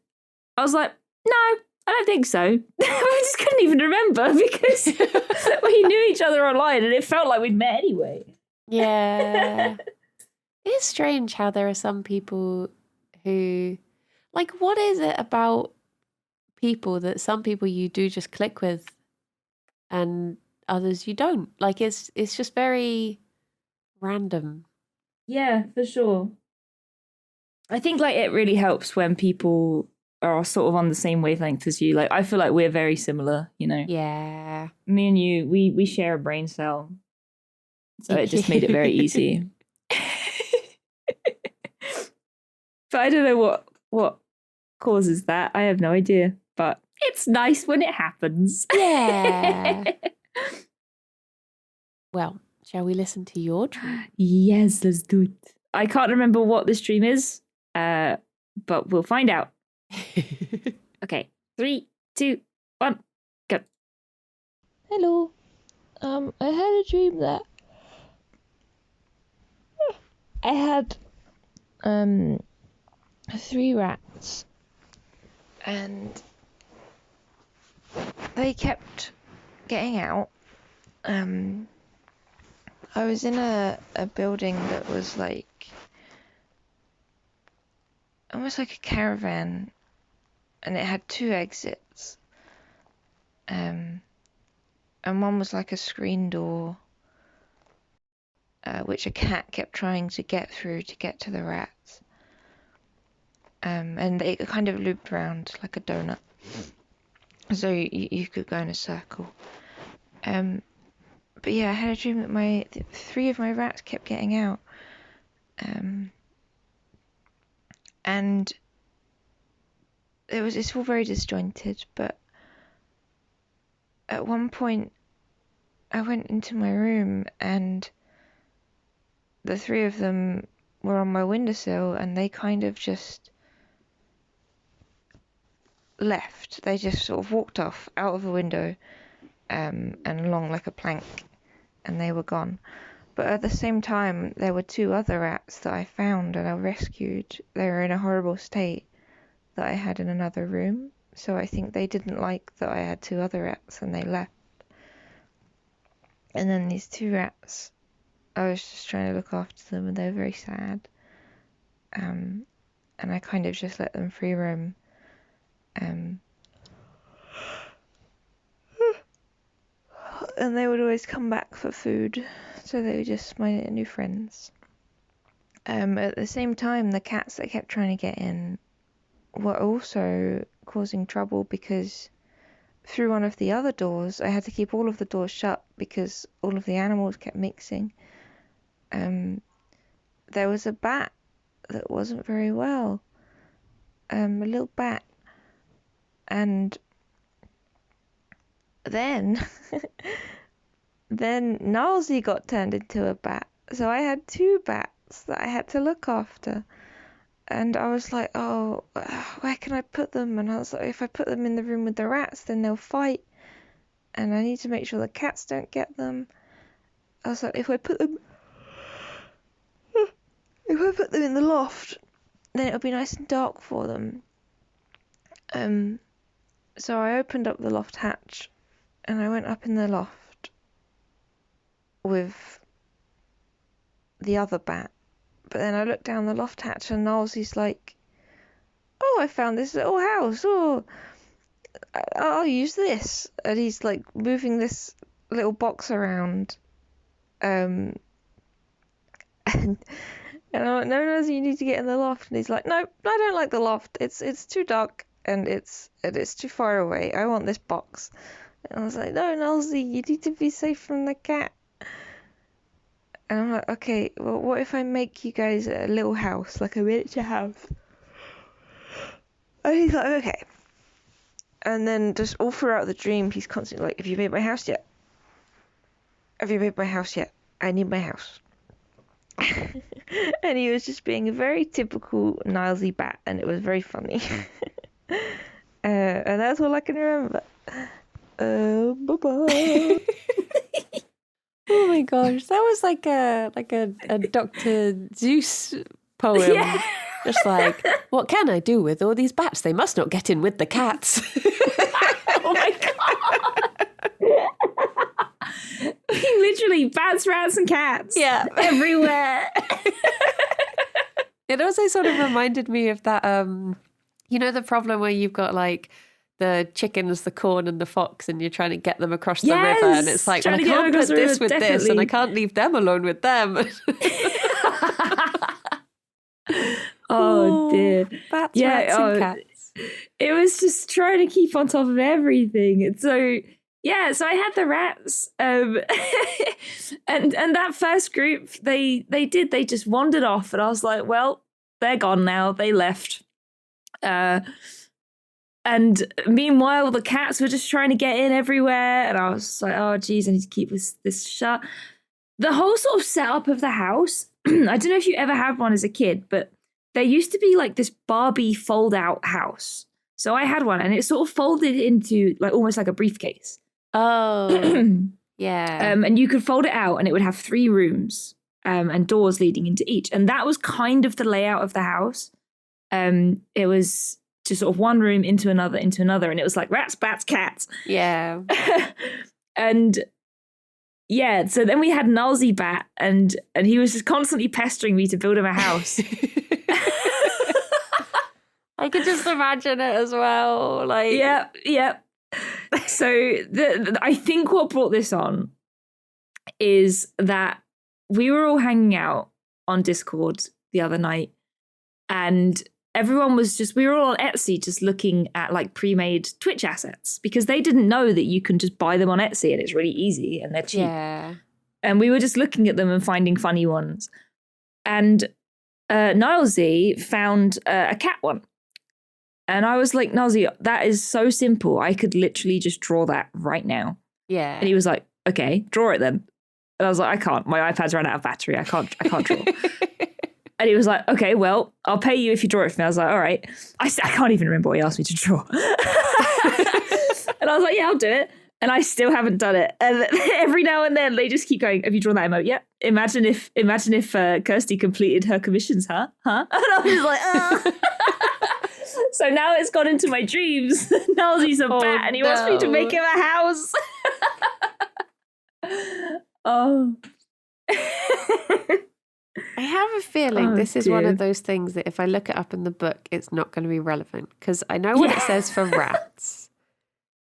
[SPEAKER 1] I was like, no, I don't think so. I just couldn't even remember because we knew each other online and it felt like we'd met anyway.
[SPEAKER 2] Yeah. It's strange how there are some people who, like, what is it about people that some people you do just click with and others you don't? Like, it's just very random.
[SPEAKER 1] Yeah, for sure. I think like it really helps when people are sort of on the same wavelength as you. Like, I feel like we're very similar, you know?
[SPEAKER 2] Yeah.
[SPEAKER 1] Me and you, we share a brain cell. So it just made it very easy. But I don't know what causes that. I have no idea. But it's nice when it happens.
[SPEAKER 2] Yeah. Well, shall we listen to your dream?
[SPEAKER 1] Yes, let's do it. I can't remember what this dream is, but we'll find out. Okay, 3, 2, 1, go.
[SPEAKER 3] Hello. I had a dream that I had 3 rats, and they kept getting out. I was in a building that was like almost like a caravan, and it had 2 exits. And one was like a screen door, which a cat kept trying to get through to get to the rats. And it kind of looped around like a donut, so you could go in a circle. But yeah, I had a dream that 3 of my rats kept getting out. And it's all very disjointed, but at one point I went into my room and the 3 of them were on my windowsill and they kind of just left. They just sort of walked off out of the window and along like a plank, and they were gone. But at the same time, there were 2 other rats that I found and I rescued. They were in a horrible state that I had in another room. So I think they didn't like that I had 2 other rats and they left. And then these 2 rats, I was just trying to look after them and they were very sad. And I kind of just let them free roam. And they would always come back for food, so they were just my new friends. At the same time, the cats that kept trying to get in were also causing trouble because through one of the other doors, I had to keep all of the doors shut because all of the animals kept mixing. There was a bat that wasn't very well, a little bat, and then Gnarlsy got turned into a bat, so I had 2 bats that I had to look after. And I was like, oh, where can I put them? And I was like, if I put them in the room with the rats, then they'll fight. And I need to make sure the cats don't get them. I was like, if I put them in the loft, then it'll be nice and dark for them. So I opened up the loft hatch, and I went up in the loft with the other bat. But then I looked down the loft hatch and Gnarlsy's like, oh, I found this little house. Oh, I'll use this. And he's like moving this little box around. And I'm like, no, Gnarlsy, you need to get in the loft. And he's like, no, I don't like the loft. It's too dark and it's too far away. I want this box. And I was like, no, Gnarlsy, you need to be safe from the cat. And I'm like, okay, well, what if I make you guys a little house, like a miniature house?
[SPEAKER 4] And he's like, okay. And then just all throughout the dream, he's constantly like, have you made my house yet? Have you made my house yet? I need my house. And he was just being a very typical Nilesy bat, and it was very funny. And that's all I can remember. Bye-bye.
[SPEAKER 2] Oh my gosh, that was like a Dr. Zeus poem.
[SPEAKER 1] Yeah.
[SPEAKER 2] Just like, what can I do with all these bats? They must not get in with the cats.
[SPEAKER 1] Oh my god. Literally bats, rats and cats.
[SPEAKER 2] Yeah.
[SPEAKER 1] Everywhere.
[SPEAKER 2] It also sort of reminded me of that you know, the problem where you've got like the chickens, the corn and the fox, and you're trying to get them across the river, and it's like, well, I can't put this with this, and I can't leave them alone with them.
[SPEAKER 1] Oh dear.
[SPEAKER 2] Bats, rats and cats.
[SPEAKER 1] It was just trying to keep on top of everything. And so so I had the rats. And that first group, they just wandered off, and I was like, well, they're gone now. They left. And meanwhile, the cats were just trying to get in everywhere. And I was like, oh, geez, I need to keep this shut. The whole sort of setup of the house, I don't know if you ever had one as a kid, but there used to be like this Barbie fold-out house. So I had one, and it sort of folded into like almost like a briefcase.
[SPEAKER 2] Oh, yeah.
[SPEAKER 1] And you could fold it out, and it would have 3 rooms and doors leading into each. And that was kind of the layout of the house. It was just sort of one room into another, and it was like rats, bats, cats.
[SPEAKER 2] Yeah.
[SPEAKER 1] And yeah, so then we had Nilesy Bat, and he was just constantly pestering me to build him a house.
[SPEAKER 2] I could just imagine it as well. Like,
[SPEAKER 1] Yep. So I think what brought this on is that we were all hanging out on Discord the other night, and everyone was we were all on Etsy just looking at like pre-made Twitch assets, because they didn't know that you can just buy them on Etsy and it's really easy and they're cheap.
[SPEAKER 2] Yeah.
[SPEAKER 1] And we were just looking at them and finding funny ones. And Nilesy found a cat one. And I was like, Nilesy, that is so simple. I could literally just draw that right now.
[SPEAKER 2] Yeah.
[SPEAKER 1] And he was like, okay, draw it then. And I was like, I can't. My iPad's run out of battery. I can't draw. And he was like, okay, well, I'll pay you if you draw it for me. I was like, all right. I can't even remember what he asked me to draw. And I was like, yeah, I'll do it. And I still haven't done it. And every now and then they just keep going, have you drawn that emote? Yeah. Imagine if Kirsty completed her commissions, huh? And I was like, So now it's gone into my dreams. Nilesy's a bat and he wants me to make him a house. Oh.
[SPEAKER 2] I have a feeling this is one of those things that if I look it up in the book, it's not going to be relevant, because I know what it says for rats,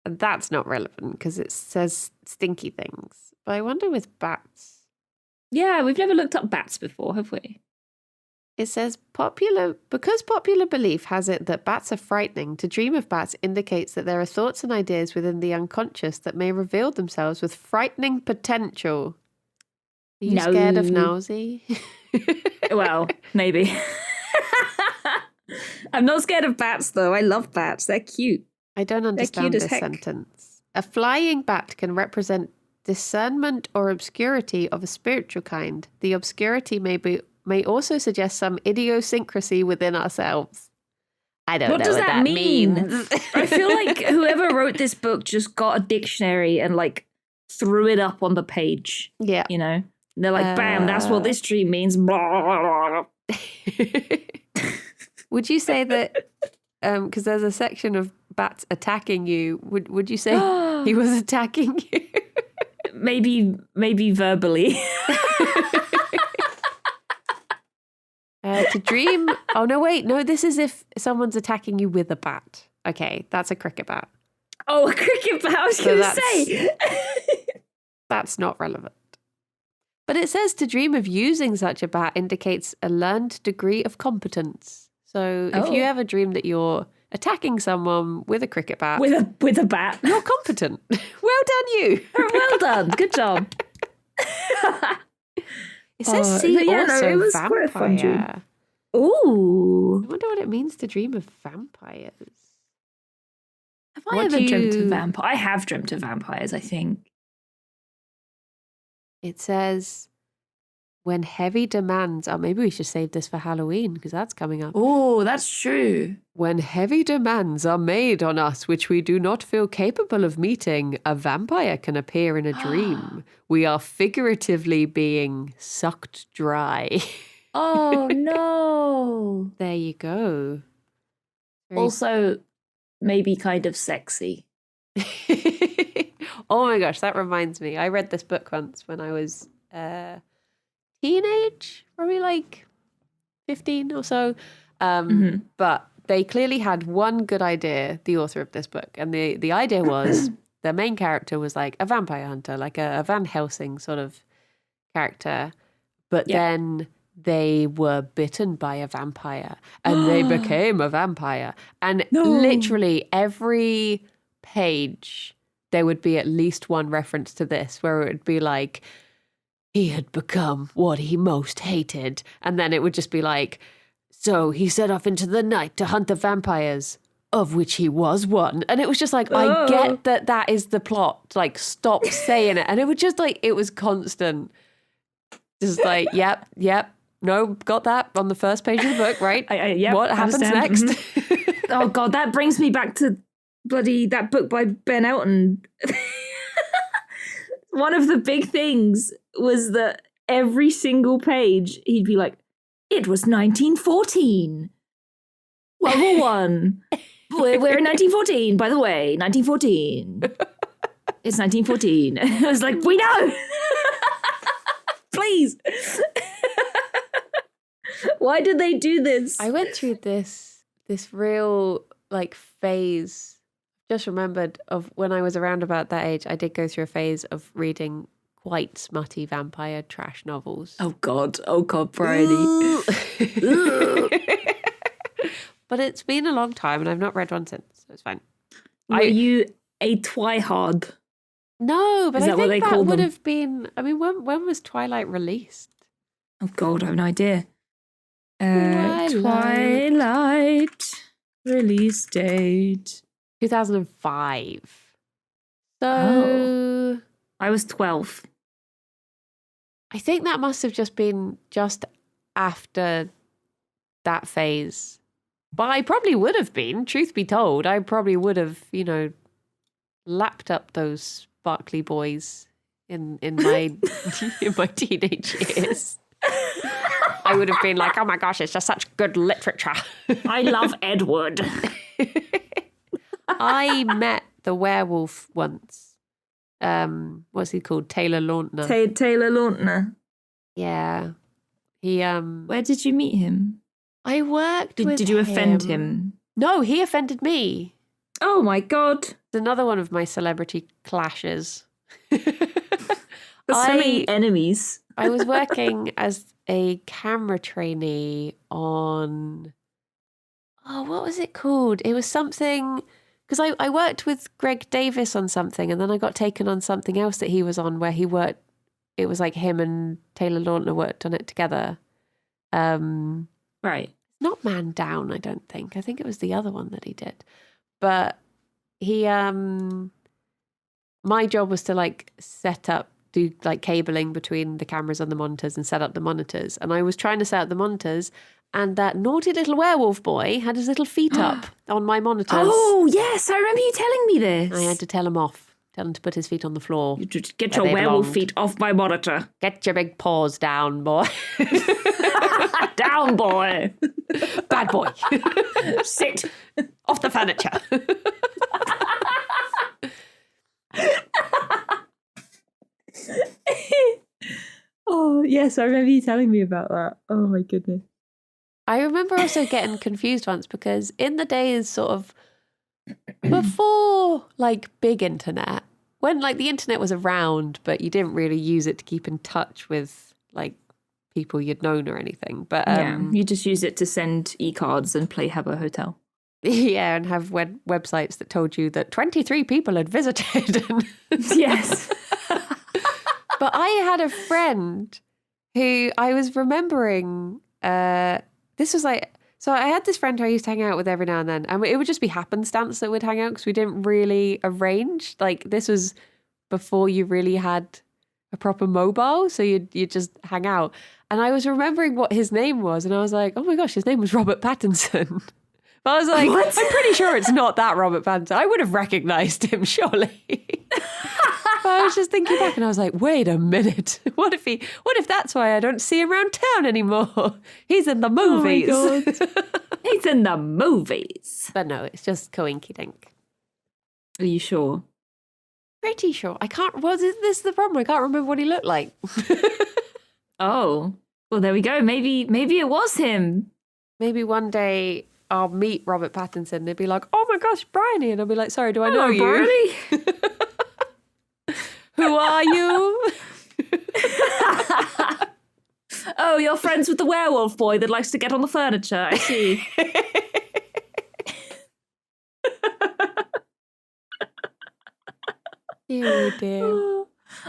[SPEAKER 2] and that's not relevant because it says stinky things. But I wonder with bats.
[SPEAKER 1] Yeah, we've never looked up bats before, have we?
[SPEAKER 2] It says because popular belief has it that bats are frightening, to dream of bats indicates that there are thoughts and ideas within the unconscious that may reveal themselves with frightening potential. Are you scared of Nilesy?
[SPEAKER 1] Well, maybe. I'm not scared of bats, though. I love bats. They're cute.
[SPEAKER 2] I don't understand this sentence. A flying bat can represent discernment or obscurity of a spiritual kind. The obscurity may also suggest some idiosyncrasy within ourselves. I don't know what that means.
[SPEAKER 1] I feel like whoever wrote this book just got a dictionary and like threw it up on the page.
[SPEAKER 2] Yeah.
[SPEAKER 1] You know? And they're like, bam, that's what this dream means.
[SPEAKER 2] Would you say that, because there's a section of bats attacking you, would you say he was attacking you?
[SPEAKER 1] Maybe verbally.
[SPEAKER 2] To dream. Oh, no, wait. No, this is if someone's attacking you with a bat. Okay, that's a cricket bat.
[SPEAKER 1] Oh, a cricket bat. I was going to say.
[SPEAKER 2] That's not relevant. But it says to dream of using such a bat indicates a learned degree of competence. So if you ever dream that you're attacking someone with a cricket bat.
[SPEAKER 1] With a bat.
[SPEAKER 2] You're competent. Well done, you.
[SPEAKER 1] Well done. Good job.
[SPEAKER 2] It says see also
[SPEAKER 1] it was
[SPEAKER 2] vampire.
[SPEAKER 1] Ooh.
[SPEAKER 2] I wonder what it means to dream of vampires.
[SPEAKER 1] Have I ever dreamt of vampires? I have dreamt of vampires, I think.
[SPEAKER 2] It says, when heavy demands... Oh, maybe we should save this for Halloween because that's coming up.
[SPEAKER 1] Oh, that's true.
[SPEAKER 2] When heavy demands are made on us which we do not feel capable of meeting, a vampire can appear in a dream. We are figuratively being sucked dry.
[SPEAKER 1] Oh, no.
[SPEAKER 2] There you go.
[SPEAKER 1] Also, maybe kind of sexy.
[SPEAKER 2] Oh my gosh, that reminds me. I read this book once when I was teenage, probably like 15 or so. But they clearly had one good idea, the author of this book. And the idea was the main character was like a vampire hunter, like a Van Helsing sort of character. But then they were bitten by a vampire and they became a vampire. And literally every page, there would be at least one reference to this where it would be like, he had become what he most hated. And then it would just be like, so he set off into the night to hunt the vampires, of which he was one. And it was just like, I get that is the plot. Like, stop saying it. And it would just like, it was constant. Just like, yep. No, got that on the first page of the book, right? What happens next?
[SPEAKER 1] Oh, God, that brings me back to bloody that book by Ben Elton. One of the big things was that every single page, he'd be like, it was 1914. World War One. We're in 1914, by the way. 1914. It's 1914. I was like, we know. Please. Why did they do this?
[SPEAKER 2] I went through this real like phase. Just remembered of when I was around about that age, I did go through a phase of reading quite smutty vampire trash novels.
[SPEAKER 1] Oh God, Briony.
[SPEAKER 2] But it's been a long time and I've not read one since, so it's fine.
[SPEAKER 1] Were you a twihard?
[SPEAKER 2] No, but I think that would
[SPEAKER 1] them?
[SPEAKER 2] have been, I mean, when was Twilight released?
[SPEAKER 1] Oh God, I have no idea. Twilight release date.
[SPEAKER 2] 2005. So
[SPEAKER 1] I was 12.
[SPEAKER 2] I think that must have just been just after that phase. But I probably would have been, truth be told, I probably would have, lapped up those sparkly boys in my in my teenage years. I would have been like, oh my gosh, it's just such good literature.
[SPEAKER 1] I love Edward.
[SPEAKER 2] I met the werewolf once. What's he called? Taylor Lautner.
[SPEAKER 1] Taylor Lautner.
[SPEAKER 2] Yeah. He
[SPEAKER 1] Where did you meet him?
[SPEAKER 2] I worked with him.
[SPEAKER 1] Did you offend him?
[SPEAKER 2] No, he offended me.
[SPEAKER 1] Oh my God.
[SPEAKER 2] It's another one of my celebrity clashes.
[SPEAKER 1] There's so many enemies.
[SPEAKER 2] I was working as a camera trainee on... Oh, what was it called? It was something... Because I worked with Greg Davis on something and then I got taken on something else that he was on where he worked... It was like him and Taylor Lautner worked on it together.
[SPEAKER 1] Right.
[SPEAKER 2] Not Man Down, I don't think. I think it was the other one that he did. But he... my job was to like set up, do like cabling between the cameras and the monitors and set up the monitors. And I was trying to set up the monitors and that naughty little werewolf boy had his little feet up on my monitors.
[SPEAKER 1] Oh, yes. I remember you telling me this.
[SPEAKER 2] I had to tell him off. Tell him to put his feet on the floor.
[SPEAKER 1] Get your werewolf feet off my monitor.
[SPEAKER 2] Get your big paws down, boy.
[SPEAKER 1] Down, boy.
[SPEAKER 2] Bad boy.
[SPEAKER 1] Sit.
[SPEAKER 2] Off the furniture.
[SPEAKER 1] Oh, yes. I remember you telling me about that. Oh, my goodness.
[SPEAKER 2] I remember also getting confused once because in the days sort of before like big internet, when like the internet was around, but you didn't really use it to keep in touch with like people you'd known or anything. But
[SPEAKER 1] you just use it to send e-cards and play Habbo Hotel.
[SPEAKER 2] Yeah, and have websites that told you that 23 people had visited.
[SPEAKER 1] Yes.
[SPEAKER 2] But I had a friend who I was remembering this was like, so I had this friend who I used to hang out with every now and then, and it would just be happenstance that we'd hang out because we didn't really arrange. Like, this was before you really had a proper mobile, so you'd just hang out. And I was remembering what his name was, and I was like, oh my gosh, his name was Robert Pattinson. But I was like, what? I'm pretty sure it's not that Robert Pattinson. I would have recognised him, surely. But I was just thinking back, and I was like, wait a minute. What if that's why I don't see him around town anymore? He's in the movies.
[SPEAKER 1] Oh my God. He's in the movies.
[SPEAKER 2] But no, it's just coinky dink.
[SPEAKER 1] Are you sure?
[SPEAKER 2] Pretty sure. I can't. Well, this is the problem. I can't remember what he looked like.
[SPEAKER 1] Oh, well, there we go. Maybe it was him.
[SPEAKER 2] Maybe one day I'll meet Robert Pattinson and they'll be like, oh my gosh, Briony. And I'll be like, sorry, do I know you?
[SPEAKER 1] Briony.
[SPEAKER 2] Who are you?
[SPEAKER 1] Oh, you're friends with the werewolf boy that likes to get on the furniture. I see.
[SPEAKER 2] You do.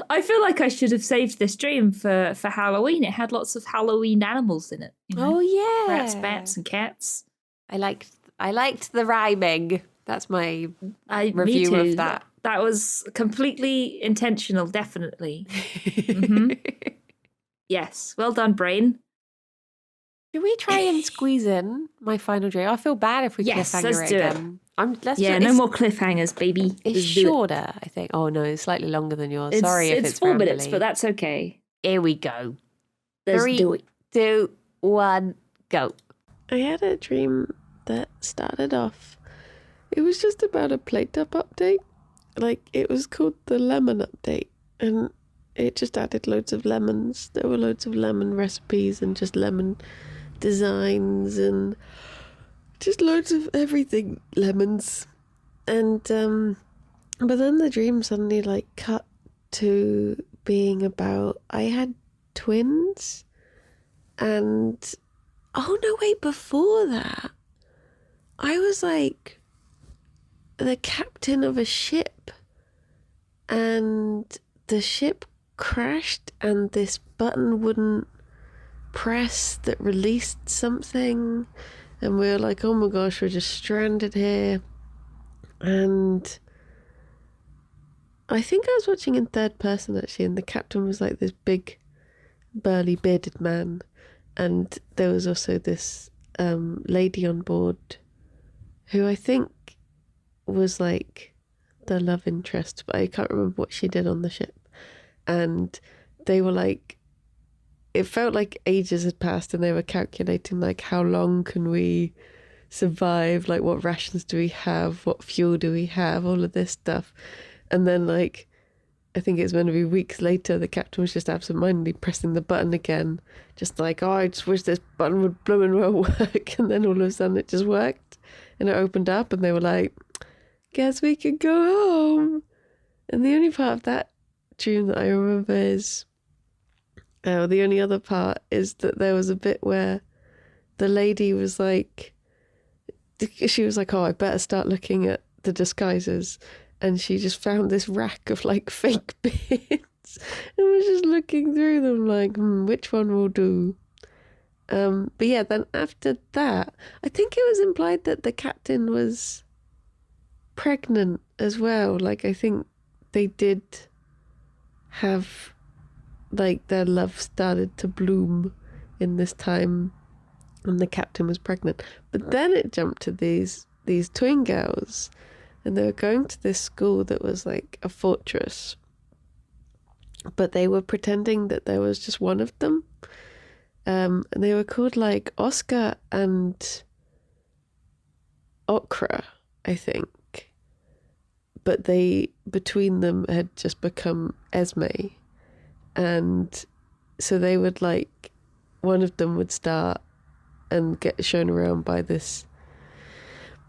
[SPEAKER 1] I feel like I should have saved this dream for Halloween. It had lots of Halloween animals in it. You know?
[SPEAKER 2] Oh yeah,
[SPEAKER 1] Rats, bats, and cats.
[SPEAKER 2] I liked the rhyming. That's my
[SPEAKER 1] Me
[SPEAKER 2] review
[SPEAKER 1] too.
[SPEAKER 2] of that.
[SPEAKER 1] That was completely intentional, definitely. Mm-hmm. Yes, well done, brain.
[SPEAKER 2] Should we try and squeeze in my final dream? I feel bad if we
[SPEAKER 1] Yes,
[SPEAKER 2] cliffhanger
[SPEAKER 1] let's
[SPEAKER 2] it
[SPEAKER 1] do it.
[SPEAKER 2] again.
[SPEAKER 1] No more cliffhangers, baby.
[SPEAKER 2] It's
[SPEAKER 1] Let's do it.
[SPEAKER 2] shorter, I think. Oh no, it's slightly longer than yours. Sorry if it's
[SPEAKER 1] 4 minutes,
[SPEAKER 2] rambly.
[SPEAKER 1] but that's okay.
[SPEAKER 2] Here we go.
[SPEAKER 1] Let's
[SPEAKER 2] 3,
[SPEAKER 1] do it.
[SPEAKER 2] 2, 1, go.
[SPEAKER 3] I had a dream that started off. It was just about a plate up update. Like, it was called the lemon update, and it just added loads of lemons. There were loads of lemon recipes and just lemon designs and just loads of everything lemons. And but then the dream suddenly like cut to being about, I had twins, and oh no, wait, before that I was like the captain of a ship, and the ship crashed and this button wouldn't press that released something, and we were like, oh my gosh, we're just stranded here. And I think I was watching in third person actually, and the captain was like this big burly bearded man, and there was also this lady on board who I think was like the love interest, but I can't remember what she did on the ship. And they were like, it felt like ages had passed, and they were calculating like, how long can we survive, like what rations do we have, what fuel do we have, all of this stuff. And then like, I think it's meant to be weeks later, the captain was just absentmindedly pressing the button again, just like, oh, I just wish this button would blooming well work. And then all of a sudden it just worked, and it opened up, and they were like, guess we can go home. And the only part of that dream that I remember is, the only other part is that there was a bit where the lady was like, she was like, oh, I better start looking at the disguises. And she just found this rack of like fake beards and was just looking through them like, which one will do? But yeah, then after that, I think it was implied that the captain was pregnant as well. Like, I think they did have, like, their love started to bloom in this time, and the captain was pregnant. But then it jumped to these twin girls, and they were going to this school that was like a fortress, but they were pretending that there was just one of them. And they were called like Oscar and Okra, I think. But they, between them, had just become Esme. And so they would like, one of them would start and get shown around by this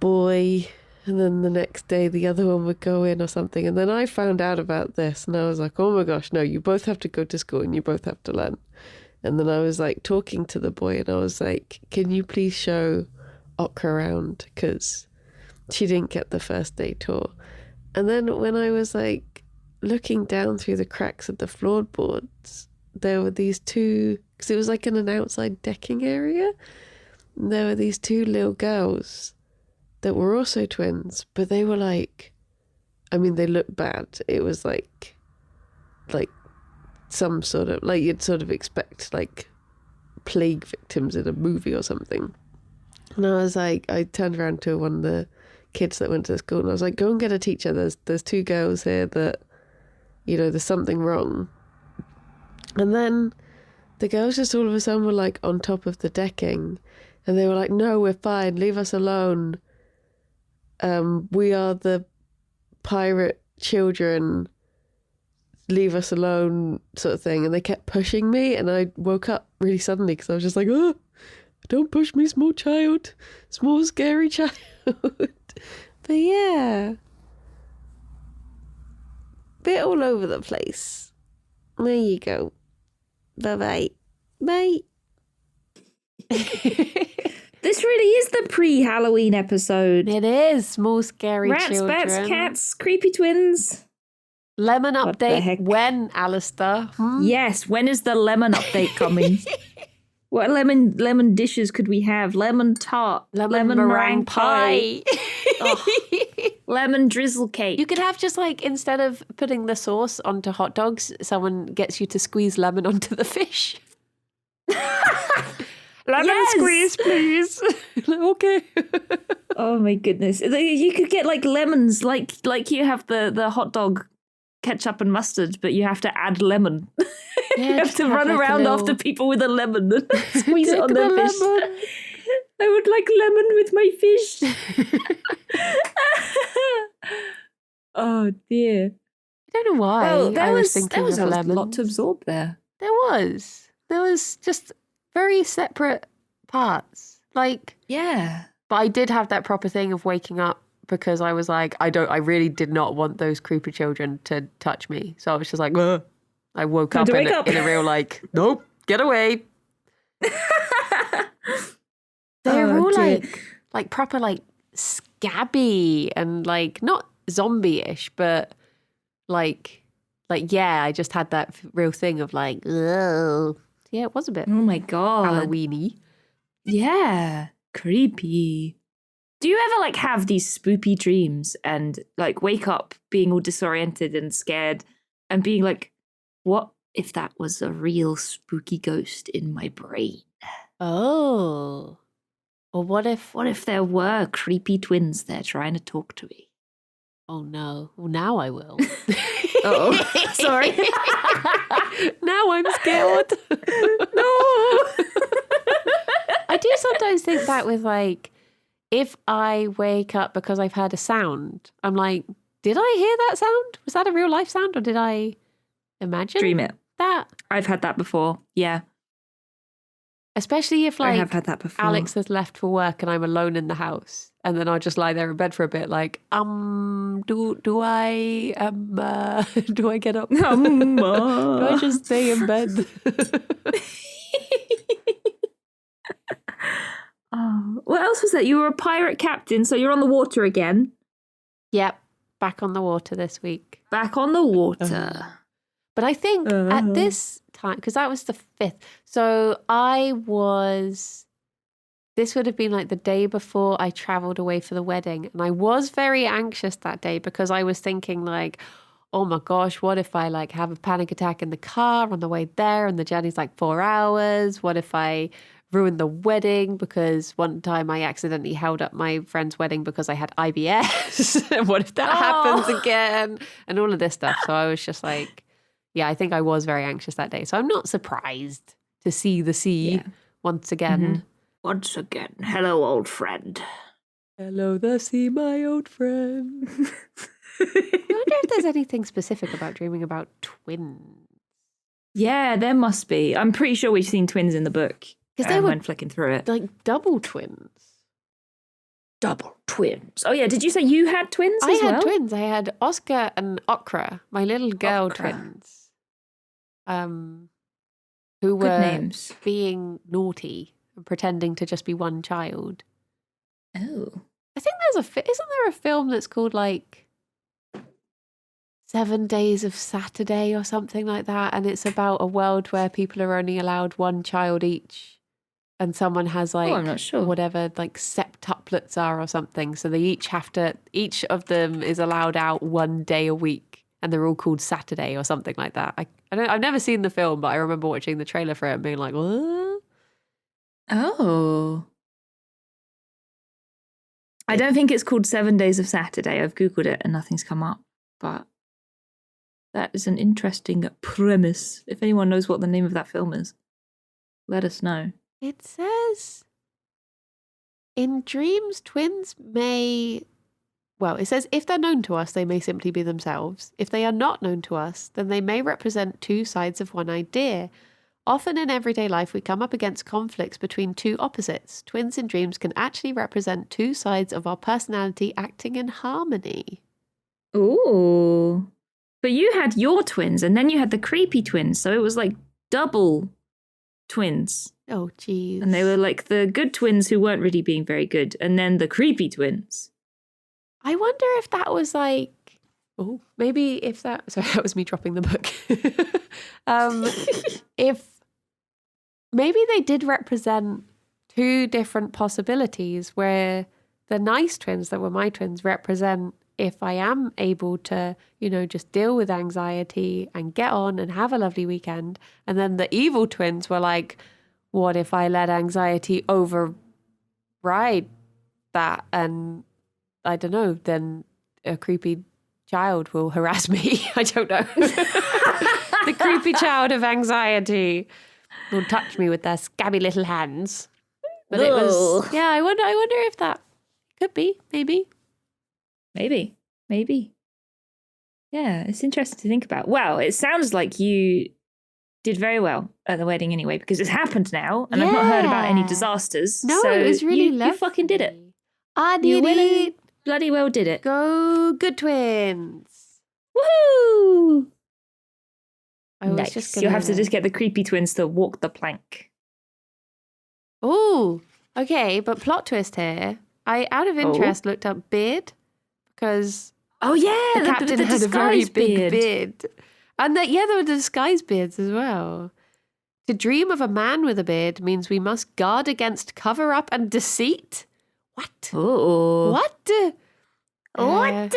[SPEAKER 3] boy, and then the next day the other one would go in or something. And then I found out about this, and I was like, oh my gosh, no, you both have to go to school and you both have to learn. And then I was like talking to the boy, and I was like, can you please show Okra around, because she didn't get the first day tour. And then when I was like looking down through the cracks of the floorboards, there were these two, because it was like in an outside decking area, there were these two little girls that were also twins, but they were like, I mean, they looked bad. It was like some sort of, like you'd sort of expect like plague victims in a movie or something. And I was like, I turned around to one of the kids that went to school and I was like, go and get a teacher. There's two girls here that, there's something wrong. And then the girls just all of a sudden were like on top of the decking and they were like, no, we're fine. Leave us alone. We are the pirate children. Leave us alone, sort of thing. And they kept pushing me and I woke up really suddenly because I was just like, oh, don't push me, small child. Small, scary child. But yeah. Bit all over the place. There you go. Bye-bye. Bye.
[SPEAKER 1] This really is the pre-Halloween episode.
[SPEAKER 2] It is. Small, scary
[SPEAKER 1] Rats,
[SPEAKER 2] children.
[SPEAKER 1] bats, cats, creepy twins.
[SPEAKER 2] Lemon
[SPEAKER 1] What the
[SPEAKER 2] update.
[SPEAKER 1] heck?
[SPEAKER 2] When, Alistair?
[SPEAKER 1] Yes, when is the lemon update coming? What lemon dishes could we have? Lemon tart,
[SPEAKER 2] Lemon meringue pie.
[SPEAKER 1] lemon drizzle cake.
[SPEAKER 2] You could have just like, instead of putting the sauce onto hot dogs, someone gets you to squeeze lemon onto the fish. Lemon squeeze, please. Okay.
[SPEAKER 1] Oh my goodness. You could get like lemons, like you have the hot dog ketchup and mustard, but you have to add lemon.
[SPEAKER 2] Yeah,
[SPEAKER 1] you have
[SPEAKER 2] just
[SPEAKER 1] to
[SPEAKER 2] have
[SPEAKER 1] run
[SPEAKER 2] like a
[SPEAKER 1] around
[SPEAKER 2] little-
[SPEAKER 1] after people with a lemon and squeeze it
[SPEAKER 2] Take
[SPEAKER 1] on their
[SPEAKER 2] the
[SPEAKER 1] fish.
[SPEAKER 2] lemon.
[SPEAKER 1] I would like lemon with my fish. Oh dear.
[SPEAKER 2] I don't know why I was thinking
[SPEAKER 1] there was
[SPEAKER 2] of
[SPEAKER 1] a
[SPEAKER 2] lemons.
[SPEAKER 1] lot to absorb there.
[SPEAKER 2] There was just very separate parts. Like,
[SPEAKER 1] Yeah.
[SPEAKER 2] but I did have that proper thing of waking up because I was like, I really did not want those creepy children to touch me. So I was just like, ugh. I woke
[SPEAKER 1] Time
[SPEAKER 2] up
[SPEAKER 1] to
[SPEAKER 2] in
[SPEAKER 1] wake
[SPEAKER 2] a,
[SPEAKER 1] up.
[SPEAKER 2] in a real like, nope, get away. They're
[SPEAKER 1] Oh,
[SPEAKER 2] all
[SPEAKER 1] dear.
[SPEAKER 2] like proper like scabby and like not zombie-ish, but like yeah, I just had that real thing of like, ugh. Yeah, it was a bit
[SPEAKER 1] Oh my god.
[SPEAKER 2] Halloween-y.
[SPEAKER 1] Yeah. Creepy. Do you ever like have these spoopy dreams and like wake up being all disoriented and scared and being like, what if that was a real spooky ghost in my brain?
[SPEAKER 2] Oh. Or what if
[SPEAKER 1] there were creepy twins there trying to talk to me?
[SPEAKER 2] Oh no. Well, now I will.
[SPEAKER 1] Oh, sorry.
[SPEAKER 2] Now I'm scared.
[SPEAKER 1] No.
[SPEAKER 2] I do sometimes think that with like, if I wake up because I've heard a sound, I'm like, did I hear that sound? Was that a real life sound or did I imagine
[SPEAKER 1] Dream it.
[SPEAKER 2] that?
[SPEAKER 1] I've had that before. Yeah.
[SPEAKER 2] Especially if
[SPEAKER 1] I
[SPEAKER 2] like
[SPEAKER 1] have had that before.
[SPEAKER 2] Alex has left for work and I'm alone in the house, and then I'll just lie there in bed for a bit, like, do I do I get up? Do I just stay in bed?
[SPEAKER 1] Oh, what else was that? You were a pirate captain, so you're on the water again.
[SPEAKER 2] Yep, back on the water this week.
[SPEAKER 1] Back on the water.
[SPEAKER 2] But I think at this time, because that was the 5th, so this would have been like the day before I travelled away for the wedding. And I was very anxious that day because I was thinking like, oh my gosh, what if I like have a panic attack in the car on the way there and the journey's like 4 hours? What if I ruin the wedding? Because one time I accidentally held up my friend's wedding because I had IBS. What if that happens again? And all of this stuff. So I was just like, yeah, I think I was very anxious that day. So I'm not surprised to see the sea once again.
[SPEAKER 1] Mm-hmm. Once again, hello, old friend.
[SPEAKER 2] Hello, the sea, my old friend. I wonder if there's anything specific about dreaming about twins.
[SPEAKER 1] Yeah, there must be. I'm pretty sure we've seen twins in the book.
[SPEAKER 2] Because they were
[SPEAKER 1] when flicking through it.
[SPEAKER 2] like double twins.
[SPEAKER 1] Double twins. Oh yeah, did you say you had twins
[SPEAKER 2] I
[SPEAKER 1] as well?
[SPEAKER 2] had twins. I had Oscar and Okra, my little girl
[SPEAKER 1] Okra.
[SPEAKER 2] twins. Who
[SPEAKER 1] Good
[SPEAKER 2] were
[SPEAKER 1] names.
[SPEAKER 2] being naughty and pretending to just be one child.
[SPEAKER 1] Oh.
[SPEAKER 2] I think isn't there a film that's called like 7 Days of Saturday or something like that, and it's about a world where people are only allowed one child each, and someone has like
[SPEAKER 1] I'm not sure.
[SPEAKER 2] whatever like septuplets are or something. So they each of them is allowed out 1 day a week, and they're all called Saturday or something like that. I've never seen the film, but I remember watching the trailer for it and being like, what?
[SPEAKER 1] Oh. I don't think it's called 7 Days of Saturday. I've Googled it and nothing's come up, but that is an interesting premise. If anyone knows what the name of that film is, let us know.
[SPEAKER 2] It says, in dreams, twins may... Well, it says, if they're known to us, they may simply be themselves. If they are not known to us, then they may represent two sides of one idea. Often in everyday life, we come up against conflicts between two opposites. Twins in dreams can actually represent two sides of our personality acting in harmony.
[SPEAKER 1] Ooh. But you had your twins, and then you had the creepy twins, so it was like double twins.
[SPEAKER 2] Oh, jeez.
[SPEAKER 1] And they were like the good twins who weren't really being very good, and then the creepy twins.
[SPEAKER 2] I wonder if that was like... Oh, maybe if that... Sorry, that was me dropping the book. If maybe they did represent two different possibilities, where the nice twins that were my twins represent if I am able to, just deal with anxiety and get on and have a lovely weekend. And then the evil twins were like, what if I let anxiety override that? And I don't know, then a creepy child will harass me. I don't know. The creepy child of anxiety will touch me with their scabby little hands. But it was, I wonder if that could be, maybe.
[SPEAKER 1] Maybe. Yeah, it's interesting to think about. Well, it sounds like you did very well at the wedding anyway, because it's happened now, and I've not heard about any disasters.
[SPEAKER 2] No,
[SPEAKER 1] so
[SPEAKER 2] it was really lovely.
[SPEAKER 1] You fucking did it.
[SPEAKER 2] I did it.
[SPEAKER 1] Bloody well did it.
[SPEAKER 2] Go good twins.
[SPEAKER 1] Woohoo!
[SPEAKER 2] Nice.
[SPEAKER 1] You'll have to just get the creepy twins to walk the plank.
[SPEAKER 2] Oh, okay, but plot twist here. I, out of interest, looked up beard, because
[SPEAKER 1] the
[SPEAKER 2] captain had a very big beard. And there were the disguise beards as well. To dream of a man with a beard means we must guard against cover-up and deceit. What?
[SPEAKER 1] Oh.
[SPEAKER 2] What?
[SPEAKER 1] What?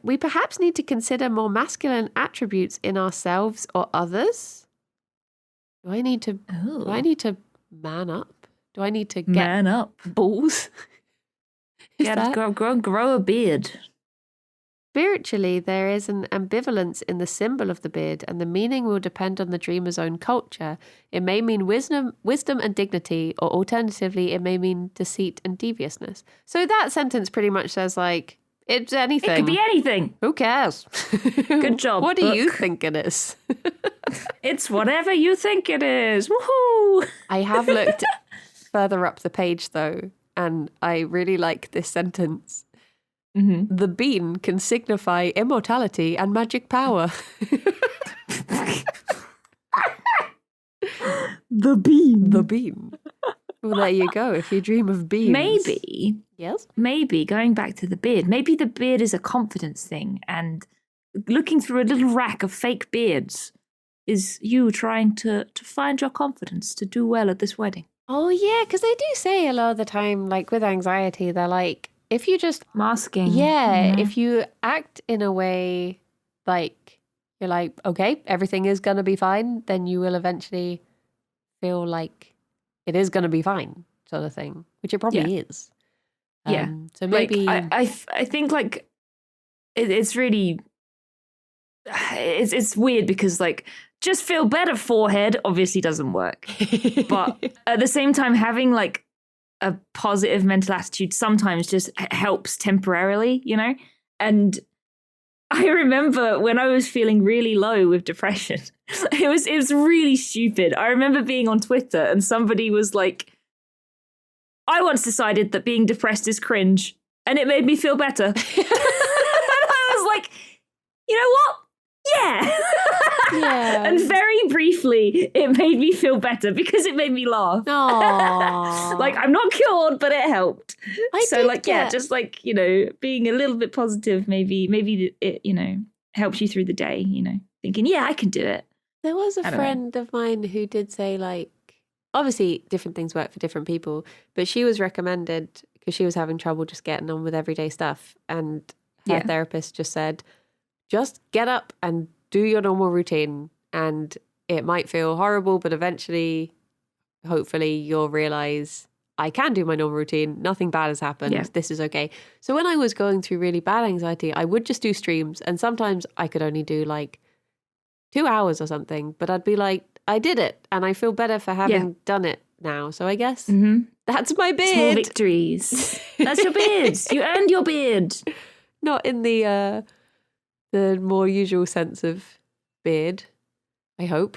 [SPEAKER 2] We perhaps need to consider more masculine attributes in ourselves or others. Do I need to man up? Do I need to get
[SPEAKER 1] man up?
[SPEAKER 2] Balls?
[SPEAKER 1] Grow a beard.
[SPEAKER 2] Spiritually, there is an ambivalence in the symbol of the beard, and the meaning will depend on the dreamer's own culture. It may mean wisdom and dignity, or alternatively, it may mean deceit and deviousness. So that sentence pretty much says, like, it's anything.
[SPEAKER 1] It could be anything.
[SPEAKER 2] Who cares?
[SPEAKER 1] Good job.
[SPEAKER 2] What do you think it is?
[SPEAKER 1] It's whatever you think it is. Woohoo!
[SPEAKER 2] I have looked further up the page, though, and I really like this sentence. Mm-hmm. The bean can signify immortality and magic power.
[SPEAKER 1] The bean.
[SPEAKER 2] The bean. Well, there you go. If you dream of beans.
[SPEAKER 1] Maybe.
[SPEAKER 2] Yes?
[SPEAKER 1] Maybe, going back to the beard, maybe the beard is a confidence thing, and looking through a little rack of fake beards is you trying to find your confidence to do well at this wedding.
[SPEAKER 2] Oh, yeah, because they do say a lot of the time, like with anxiety, they're like, if you just...
[SPEAKER 1] Masking.
[SPEAKER 2] Yeah, if you act in a way like you're like, okay, everything is going to be fine, then you will eventually feel like it is going to be fine, sort of thing, which it probably is.
[SPEAKER 1] Yeah.
[SPEAKER 2] So maybe...
[SPEAKER 1] Like, I think, like, it's really... It's weird because, like, just feel better forehead obviously doesn't work. But at the same time, having, like, a positive mental attitude sometimes just helps temporarily, And I remember when I was feeling really low with depression, it was really stupid. I remember being on Twitter and somebody was like, I once decided that being depressed is cringe, and it made me feel better. And I was like, you know what? Yeah. And very briefly, it made me feel better because it made me laugh.
[SPEAKER 2] Aww.
[SPEAKER 1] Like, I'm not cured, but it helped. Just like, being a little bit positive, maybe it, helps you through the day, thinking, yeah, I can do it.
[SPEAKER 2] There was a friend of mine who did say, like, obviously different things work for different people, but she was recommended because she was having trouble just getting on with everyday stuff. And her therapist just said, just get up and do your normal routine. And it might feel horrible, but eventually, hopefully, you'll realize I can do my normal routine. Nothing bad has happened.
[SPEAKER 1] Yeah.
[SPEAKER 2] This is okay. So when I was going through really bad anxiety, I would just do streams. And sometimes I could only do like 2 hours or something. But I'd be like, I did it. And I feel better for having done it now. So I guess that's my beard.
[SPEAKER 1] Small victories. That's your beard. You earned your beard.
[SPEAKER 2] Not in the more usual sense of beard, I hope.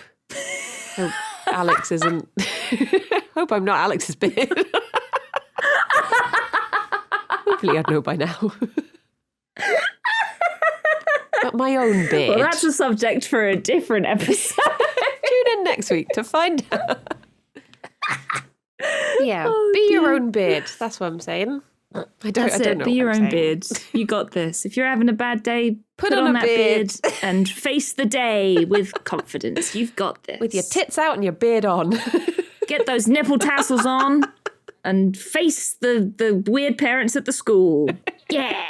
[SPEAKER 2] Hope Alex isn't... hope I'm not Alex's beard. Hopefully I'd know by now. But my own beard.
[SPEAKER 1] Well, that's a subject for a different episode.
[SPEAKER 2] Tune in next week to find out. Yeah, be your own beard. That's what I'm saying. I don't know.
[SPEAKER 1] Be your
[SPEAKER 2] what
[SPEAKER 1] own
[SPEAKER 2] I'm saying.
[SPEAKER 1] beard. You got this. If you're having a bad day, put on
[SPEAKER 2] a
[SPEAKER 1] that
[SPEAKER 2] beard.
[SPEAKER 1] beard and face the day with confidence. You've got this.
[SPEAKER 2] With your tits out and your beard on.
[SPEAKER 1] Get those nipple tassels on and face the weird parents at the school. Yeah.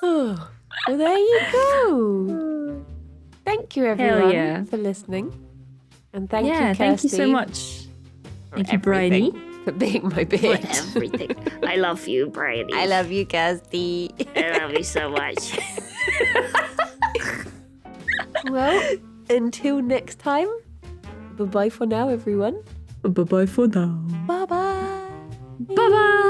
[SPEAKER 2] Oh, well, there you go. Thank you, everyone, for listening. And thank you, Kirsty.
[SPEAKER 1] Thank you so much. Thank you, Briony.
[SPEAKER 2] For being my beard.
[SPEAKER 1] Everything. I love you, Briony.
[SPEAKER 2] I love you, Kirsty.
[SPEAKER 1] I love you so much.
[SPEAKER 2] Well, until next time, bye-bye for now, everyone.
[SPEAKER 1] Bye-bye for now.
[SPEAKER 2] Bye-bye.
[SPEAKER 1] Bye-bye.